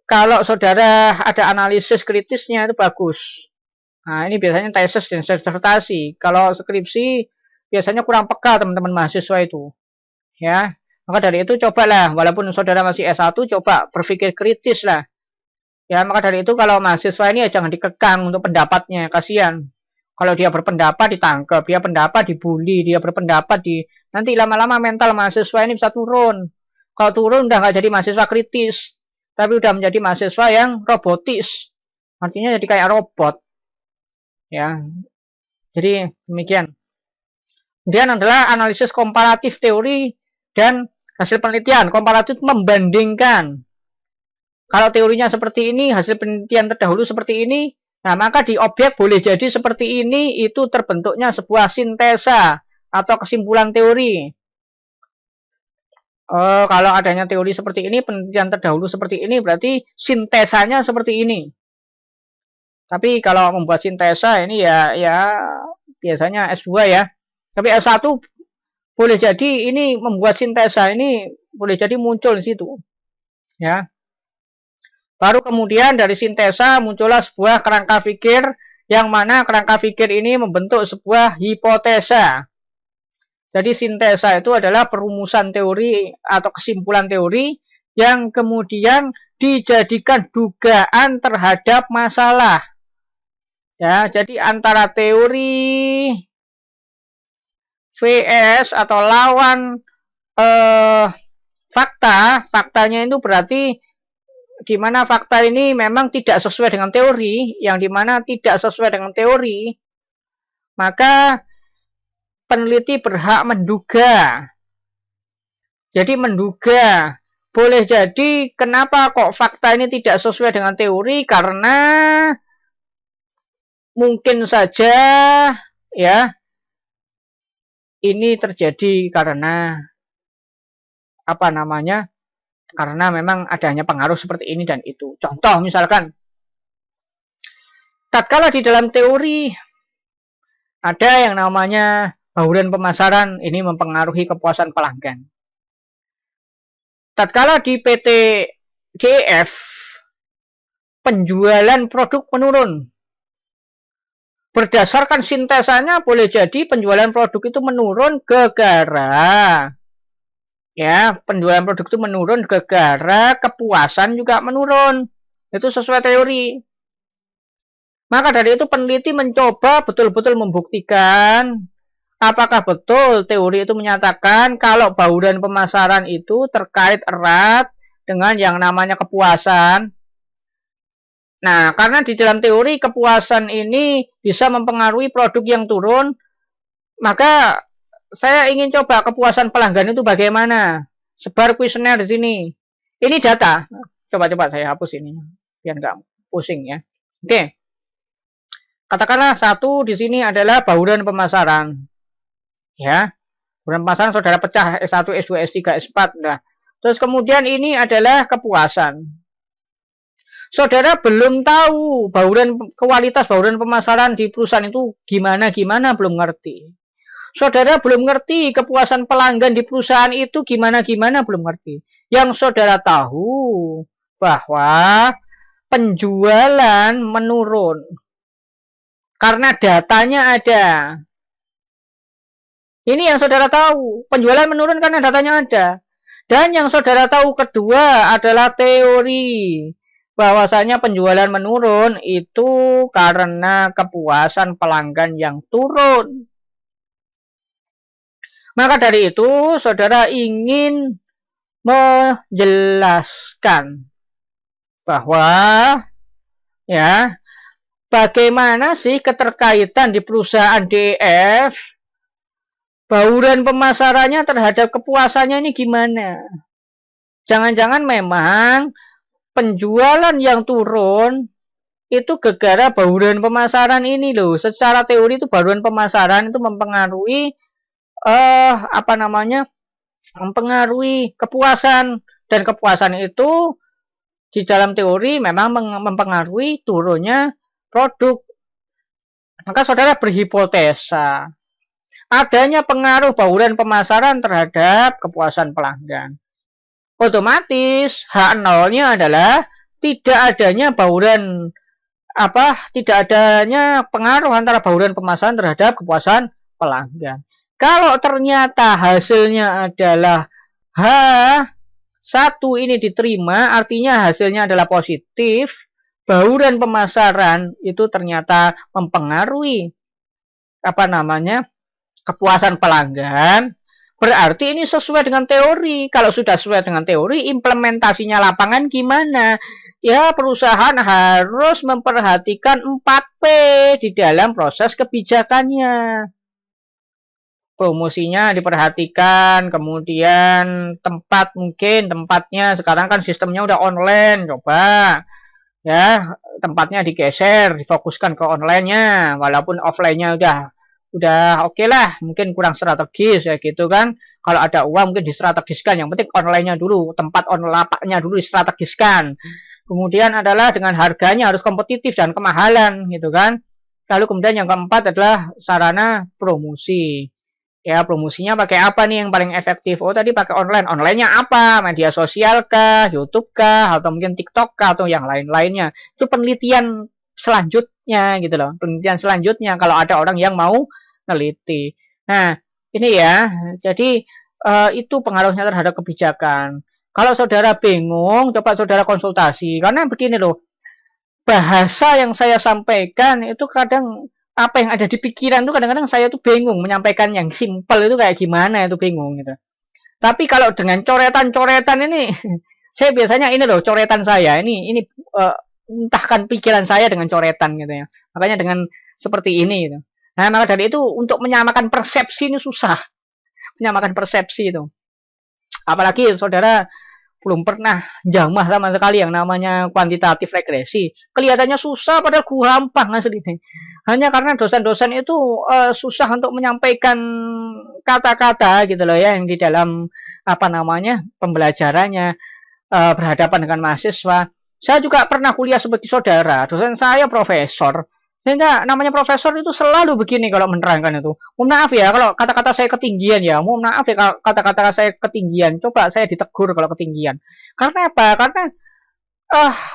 Speaker 1: kalau saudara ada analisis kritisnya itu bagus. Nah, ini biasanya tesis dan disertasi. Kalau skripsi biasanya kurang peka teman-teman mahasiswa itu. Ya, maka dari itu cobalah, walaupun saudara masih S1, coba berpikir kritis lah. Ya, maka dari itu kalau mahasiswa ini ya jangan dikekang untuk pendapatnya, kasihan. Kalau dia berpendapat ditangkap, dia pendapat dibully, dia berpendapat nanti lama-lama mental mahasiswa ini bisa turun. Kalau turun udah nggak jadi mahasiswa kritis, tapi udah menjadi mahasiswa yang robotis. Artinya jadi kayak robot. Ya. Jadi demikian. Kemudian adalah analisis komparatif teori dan hasil penelitian. Komparatif membandingkan. Kalau teorinya seperti ini, hasil penelitian terdahulu seperti ini, nah maka di objek boleh jadi seperti ini, itu terbentuknya sebuah sintesa atau kesimpulan teori. Kalau adanya teori seperti ini, penelitian terdahulu seperti ini, berarti sintesanya seperti ini. Tapi kalau membuat sintesa ini ya biasanya S2 ya. Tapi S1 boleh jadi ini membuat sintesa ini boleh jadi muncul di situ. Ya. Baru kemudian dari sintesa muncullah sebuah kerangka pikir, yang mana kerangka pikir ini membentuk sebuah hipotesa. Jadi sintesa itu adalah perumusan teori atau kesimpulan teori yang kemudian dijadikan dugaan terhadap masalah. Ya, jadi antara teori vs atau lawan fakta, faktanya itu berarti di mana fakta ini memang tidak sesuai dengan teori, yang dimana tidak sesuai dengan teori, maka peneliti berhak menduga. Jadi menduga, boleh jadi kenapa kok fakta ini tidak sesuai dengan teori, karena mungkin saja ya ini terjadi karena apa namanya? Karena memang adanya pengaruh seperti ini dan itu. Contoh misalkan, tatkala di dalam teori ada yang namanya bauran pemasaran, ini mempengaruhi kepuasan pelanggan. Tatkala di PT GF penjualan produk menurun, berdasarkan sintesanya boleh jadi penjualan produk itu menurun gara-gara penjualan produk itu menurun gara-gara kepuasan juga menurun. Itu sesuai teori. Maka dari itu peneliti mencoba betul-betul membuktikan apakah betul teori itu menyatakan kalau bauran pemasaran itu terkait erat dengan yang namanya kepuasan. Nah, karena di dalam teori kepuasan ini bisa mempengaruhi produk yang turun, maka saya ingin coba kepuasan pelanggan itu bagaimana. Sebar kuesioner di sini. Ini data. Coba-coba saya hapus ini biar nggak pusing ya. Oke. Katakanlah satu di sini adalah bauran pemasaran. Ya. Bauran pemasaran saudara pecah S1, S2, S3, S4. Nah, terus kemudian ini adalah kepuasan. Saudara belum tahu kualitas bauran pemasaran di perusahaan itu gimana-gimana, belum ngerti. Saudara belum ngerti kepuasan pelanggan di perusahaan itu gimana-gimana, belum ngerti. Yang saudara tahu bahwa penjualan menurun karena datanya ada. Ini yang saudara tahu, penjualan menurun karena datanya ada. Dan yang saudara tahu kedua adalah teori bahwasanya penjualan menurun itu karena kepuasan pelanggan yang turun. Maka dari itu, saudara ingin menjelaskan bahwa bagaimana sih keterkaitan di perusahaan DF, bauran pemasarannya terhadap kepuasannya ini gimana? Jangan-jangan memang penjualan yang turun itu gara-gara bauran pemasaran ini loh. Secara teori itu bauran pemasaran itu mempengaruhi mempengaruhi kepuasan, dan kepuasan itu di dalam teori memang mempengaruhi turunnya produk. Maka saudara berhipotesa adanya pengaruh bauran pemasaran terhadap kepuasan pelanggan. Otomatis H0-nya adalah tidak adanya pengaruh antara bauran pemasaran terhadap kepuasan pelanggan. Kalau ternyata hasilnya adalah H1 ini diterima, artinya hasilnya adalah positif, bauran pemasaran itu ternyata mempengaruhi kepuasan pelanggan, berarti ini sesuai dengan teori. Kalau sudah sesuai dengan teori, implementasinya lapangan gimana? Ya, perusahaan harus memperhatikan 4P di dalam proses kebijakannya. Promosinya diperhatikan, kemudian tempatnya sekarang kan sistemnya udah online, coba ya tempatnya digeser, difokuskan ke online-nya, walaupun offline-nya udah oke lah, mungkin kurang strategis ya gitu kan. Kalau ada uang mungkin distrategiskan, yang penting online-nya dulu, tempat lapaknya dulu distrategiskan. Kemudian adalah dengan harganya harus kompetitif dan kemahalan gitu kan. Lalu kemudian yang keempat adalah sarana promosi. Ya, promosinya pakai apa nih yang paling efektif? Oh, tadi pakai online. Online-nya apa? Media sosial kah? YouTube kah? Atau mungkin TikTok kah? Atau yang lain-lainnya. Itu penelitian selanjutnya gitu loh. Penelitian selanjutnya kalau ada orang yang mau neliti. Nah, ini ya. Jadi itu pengaruhnya terhadap kebijakan. Kalau saudara bingung, coba saudara konsultasi. Karena begini loh. bahasa yang saya sampaikan itu kadang apa yang ada di pikiran tuh kadang-kadang saya tuh bingung menyampaikan yang simpel itu kayak gimana itu bingung gitu. Tapi kalau dengan coretan-coretan ini saya biasanya ini loh coretan saya ini entahkan pikiran saya dengan coretan gitu ya. Makanya dengan seperti ini gitu. Nah, maka dari itu untuk menyamakan persepsi ini susah. Menyamakan persepsi itu. Apalagi saudara belum pernah jamah sama sekali yang namanya kuantitatif regresi. Kelihatannya susah padahal gampang asli ini. Hanya karena dosen-dosen itu susah untuk menyampaikan kata-kata gitu loh ya yang di dalam apa namanya pembelajarannya berhadapan dengan mahasiswa. Saya juga pernah kuliah sebagai saudara, dosen saya profesor. Sehingga namanya profesor itu selalu begini kalau menerangkan itu. Mohon maaf ya kalau kata-kata saya ketinggian ya. Mohon maaf ya kalau kata-kata saya ketinggian. Coba saya ditegur kalau ketinggian. Karena apa? Karena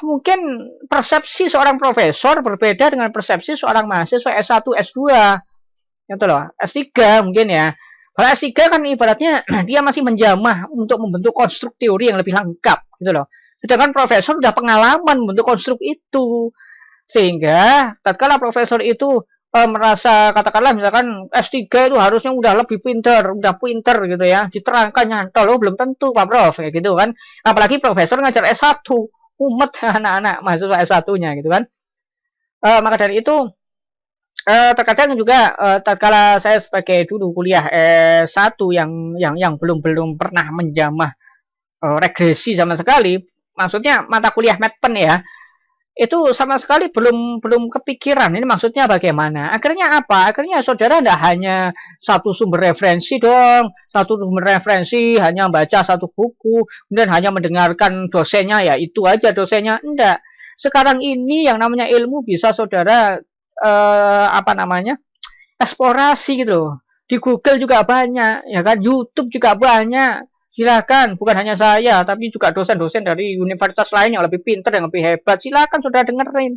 Speaker 1: mungkin persepsi seorang profesor berbeda dengan persepsi seorang mahasiswa S1, S2. Itu loh, S3 mungkin ya. Kalau S3 kan ibaratnya dia masih menjamah untuk membentuk konstruk teori yang lebih lengkap gitu loh. Sedangkan profesor sudah pengalaman membentuk konstruk itu. Sehingga tatkala profesor itu merasa katakanlah misalkan S3 itu harusnya udah lebih pinter gitu ya, diterangkan nyantol, oh belum tentu Pak Prof kayak gitu kan. Apalagi profesor ngajar S1, umat anak-anak mahasiswa S1-nya gitu kan. Maka dari itu terkadang juga tatkala saya sebagai dulu kuliah S1 yang belum pernah menjamah regresi sama sekali, maksudnya mata kuliah Medpen ya, itu sama sekali belum kepikiran ini maksudnya bagaimana. Akhirnya apa? Akhirnya saudara tidak hanya satu sumber referensi dong, satu sumber referensi hanya baca satu buku, kemudian hanya mendengarkan dosennya ya itu aja dosennya. Enggak. Sekarang ini yang namanya ilmu bisa saudara apa namanya eksplorasi gitu loh. Di Google juga banyak, ya kan? YouTube juga banyak. Silakan, bukan hanya saya, tapi juga dosen-dosen dari universitas lain yang lebih pintar, yang lebih hebat. Silakan sudah dengerin.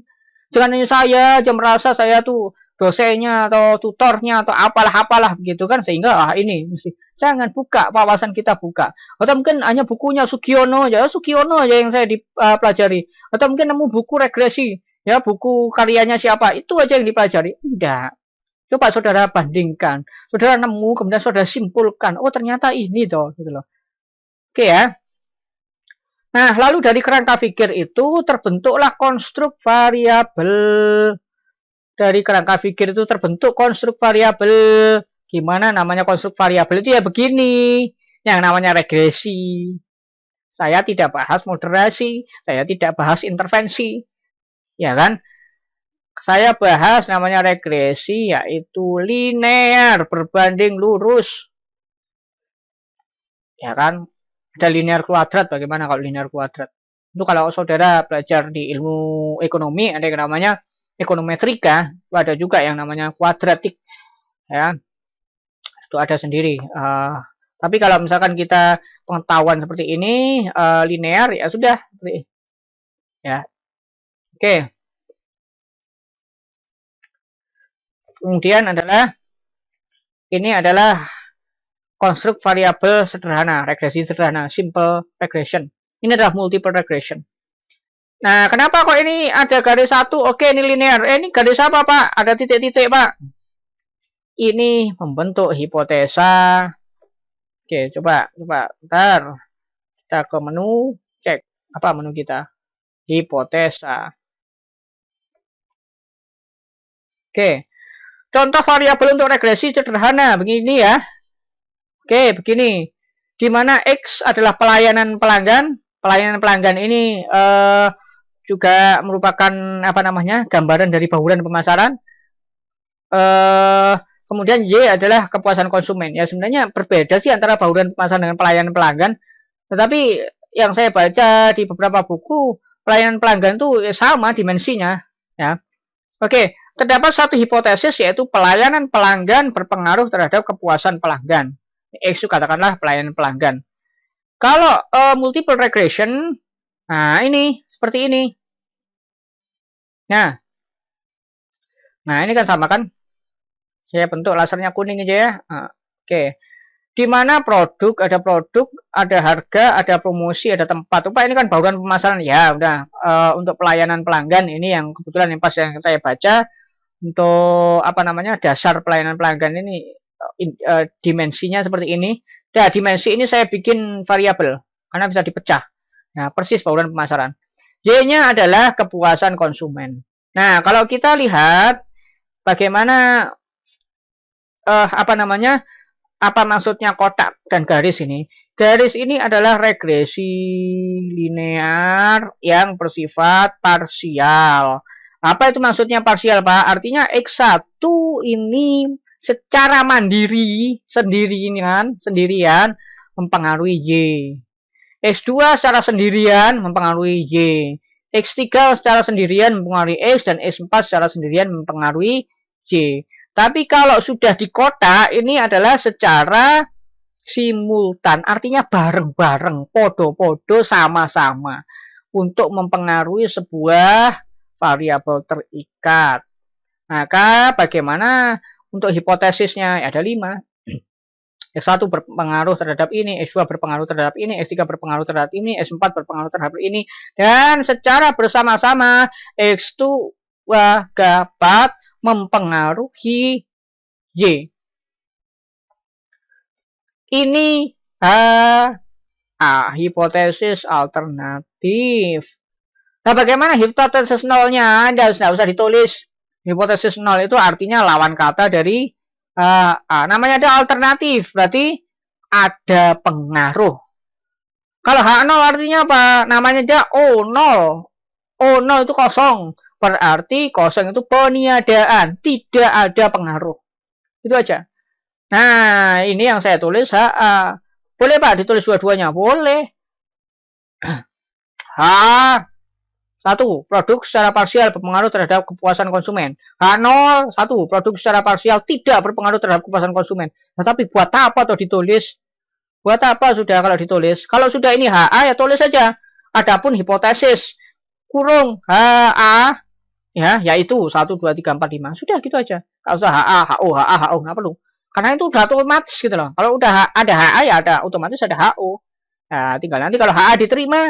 Speaker 1: Jangan hanya saya aja merasa saya tuh dosennya atau tutornya atau apalah begitu kan sehingga ini mesti jangan buka wawasan kita buka atau mungkin hanya bukunya Sugiono aja yang saya dipelajari atau mungkin nemu buku regresi ya buku karyanya siapa itu aja yang dipelajari enggak. Coba saudara bandingkan, saudara nemu, kemudian saudara simpulkan, oh ternyata ini toh, gitu loh. Oke ya. Nah, lalu dari kerangka pikir itu terbentuklah konstruk variabel. Dari kerangka pikir itu terbentuk konstruk variabel. Gimana namanya konstruk variabel itu ya begini. Yang namanya regresi. Saya tidak bahas moderasi, saya tidak bahas intervensi. Ya kan? Saya bahas namanya regresi yaitu linear berbanding lurus. Ya kan? Ada linear kuadrat, bagaimana kalau linear kuadrat? Itu kalau saudara belajar di ilmu ekonomi ada yang namanya ekonometrika, ada juga yang namanya kuadratik. Ya, itu ada sendiri. Tapi kalau misalkan kita pengetahuan seperti ini linear ya sudah, ya. Oke. Kemudian ini adalah konstruk variabel sederhana, regresi sederhana, simple regression. Ini adalah multiple regression. Nah, kenapa kok ini ada garis satu? Oke, ini linear. Ini garis apa, Pak? Ada titik-titik, Pak. Ini membentuk hipotesa. Oke, coba. Bentar. Kita ke menu, cek. Apa menu kita? Hipotesa. Oke. Contoh variabel untuk regresi sederhana. Begini ya. Oke, begini. Di mana X adalah pelayanan pelanggan. Pelayanan pelanggan ini juga merupakan apa namanya gambaran dari bauran pemasaran. Kemudian Y adalah kepuasan konsumen. Ya sebenarnya berbeda sih antara bauran pemasaran dengan pelayanan pelanggan. Tetapi yang saya baca di beberapa buku pelayanan pelanggan itu sama dimensinya. Ya, oke. Terdapat satu hipotesis yaitu pelayanan pelanggan berpengaruh terhadap kepuasan pelanggan. X itu katakanlah pelayanan pelanggan. Kalau multiple regression, nah ini seperti ini. Nah ini kan sama kan? Saya bentuk lasernya kuning aja ya. Oke. di mana ada produk, ada harga, ada promosi, ada tempat. Upah ini kan bauran pemasaran ya, udah untuk pelayanan pelanggan ini yang kebetulan yang pas yang saya baca untuk apa namanya dasar pelayanan pelanggan ini dimensinya seperti ini. Nah, dimensi ini saya bikin variabel karena bisa dipecah. Nah, persis bauran pemasaran. Y-nya adalah kepuasan konsumen. Nah, kalau kita lihat bagaimana apa namanya? Apa maksudnya kotak dan garis ini? Garis ini adalah regresi linear yang bersifat parsial. Apa itu maksudnya parsial, Pak? Artinya X1 ini secara mandiri, sendirian mempengaruhi Y. X2 secara sendirian mempengaruhi Y. X3 secara sendirian mempengaruhi X dan X4 secara sendirian mempengaruhi Y. Tapi kalau sudah di kotak, ini adalah secara simultan, artinya bareng-bareng, podo-podo, sama-sama, untuk mempengaruhi sebuah variabel terikat. Maka bagaimana untuk hipotesisnya? Ada 5. X1 berpengaruh terhadap ini, X2 berpengaruh terhadap ini, X3 berpengaruh terhadap ini, X4 berpengaruh terhadap ini, dan secara bersama-sama X2 dapat mempengaruhi Y. Ini hipotesis alternatif. Nah, bagaimana hipotesis nolnya? Anda tidak usah ditulis. Hipotesis nol itu artinya lawan kata dari namanya ada alternatif, berarti ada pengaruh. Kalau H0 artinya apa? Namanya aja O0. O0 itu kosong. Berarti kosong itu peniadaan, tidak ada pengaruh. Itu aja. Nah, ini yang saya tulis HA. Boleh Pak ditulis dua-duanya? Boleh. H1, produk secara parsial berpengaruh terhadap kepuasan konsumen. H0, 1, produk secara parsial tidak berpengaruh terhadap kepuasan konsumen. Nah, tapi buat apa tuh ditulis? Buat apa sudah kalau ditulis? Kalau sudah ini HA ya tulis saja. Adapun hipotesis kurung HA ya, yaitu 1, 2, 3, 4, 5. Sudah gitu aja. Enggak usah HA, HO, HA, HO, enggak perlu. Karena itu udah otomatis gitu loh. Kalau udah ada HA ya ada otomatis ada HO. Nah, tinggal nanti kalau HA diterima,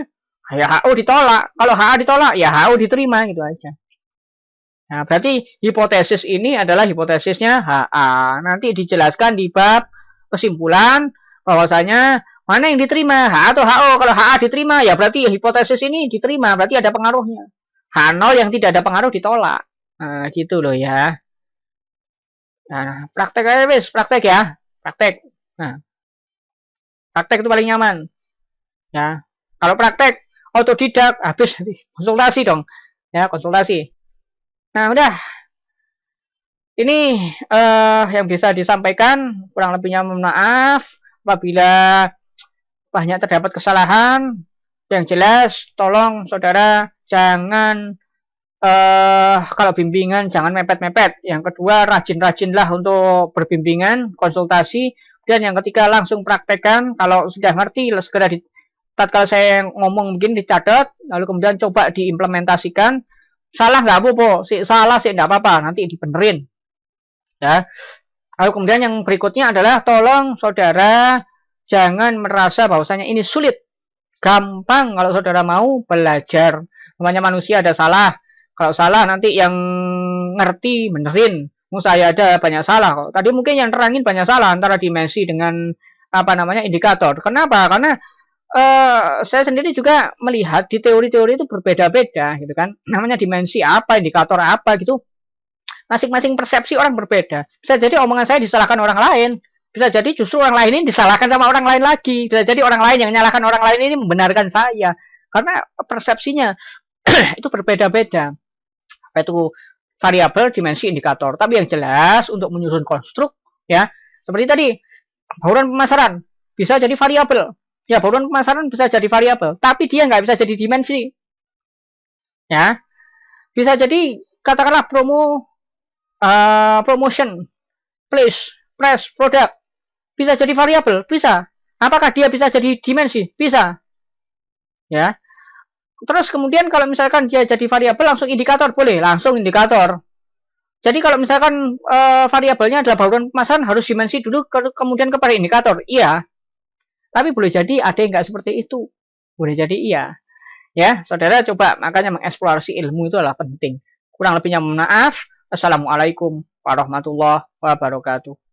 Speaker 1: ya HO ditolak. Kalau HA ditolak, ya HO diterima gitu aja. Nah, berarti hipotesis ini adalah hipotesisnya HA. Nanti dijelaskan di bab kesimpulan bahwasanya mana yang diterima, HA atau HO. Kalau HA diterima, ya berarti hipotesis ini diterima, berarti ada pengaruhnya. H0 yang tidak ada pengaruh ditolak. Nah, gitu loh ya. Nah, praktek aja wis, praktek ya. Praktek. Nah, praktek itu paling nyaman. Ya. Kalau praktek otodidak habis konsultasi dong. Ya, konsultasi. Nah, udah. Ini yang bisa disampaikan, kurang lebihnya mohon maaf apabila banyak terdapat kesalahan. Yang jelas tolong saudara jangan kalau bimbingan jangan mepet-mepet. Yang kedua, rajin-rajinlah untuk berbimbingan, konsultasi. Dan yang ketiga, langsung praktekkan. Kalau sudah ngerti, segera tatkala saya ngomong begini dicatat, lalu kemudian coba diimplementasikan. Salah nggak apa-apa, salah sih nggak apa-apa, nanti dibenerin. Ya. Lalu kemudian yang berikutnya adalah tolong saudara jangan merasa bahwasanya ini sulit. Gampang kalau saudara mau belajar. Namanya manusia ada salah. Kalau salah nanti yang ngerti benerin. Saya ada banyak salah kok. Tadi mungkin yang terangin banyak salah antara dimensi dengan apa namanya indikator. Kenapa? Karena saya sendiri juga melihat di teori-teori itu berbeda-beda gitu kan. Namanya dimensi apa, indikator apa gitu. Masing-masing persepsi orang berbeda. Bisa jadi omongan saya disalahkan orang lain. Bisa jadi justru orang lain ini disalahkan sama orang lain lagi. Bisa jadi orang lain yang menyalahkan orang lain ini membenarkan saya. Karena persepsinya itu berbeda-beda. Apa itu variabel, dimensi, indikator. Tapi yang jelas untuk menyusun konstruk ya, seperti tadi bauran pemasaran bisa jadi variabel. Ya, bauran pemasaran bisa jadi variabel, tapi dia nggak bisa jadi dimensi. Ya. Bisa jadi katakanlah promotion, price, produk. Bisa jadi variabel, bisa. Apakah dia bisa jadi dimensi? Bisa. Ya. Terus kemudian kalau misalkan dia jadi variabel langsung indikator, boleh langsung indikator. Jadi kalau misalkan variabelnya adalah bauran kemasan harus dimensi dulu kemudian kepada indikator. Iya. Tapi boleh jadi ada yang nggak seperti itu. Boleh jadi iya. Ya, saudara coba makanya mengeksplorasi ilmu itu adalah penting. Kurang lebihnya mohon maaf. Assalamualaikum warahmatullahi wabarakatuh.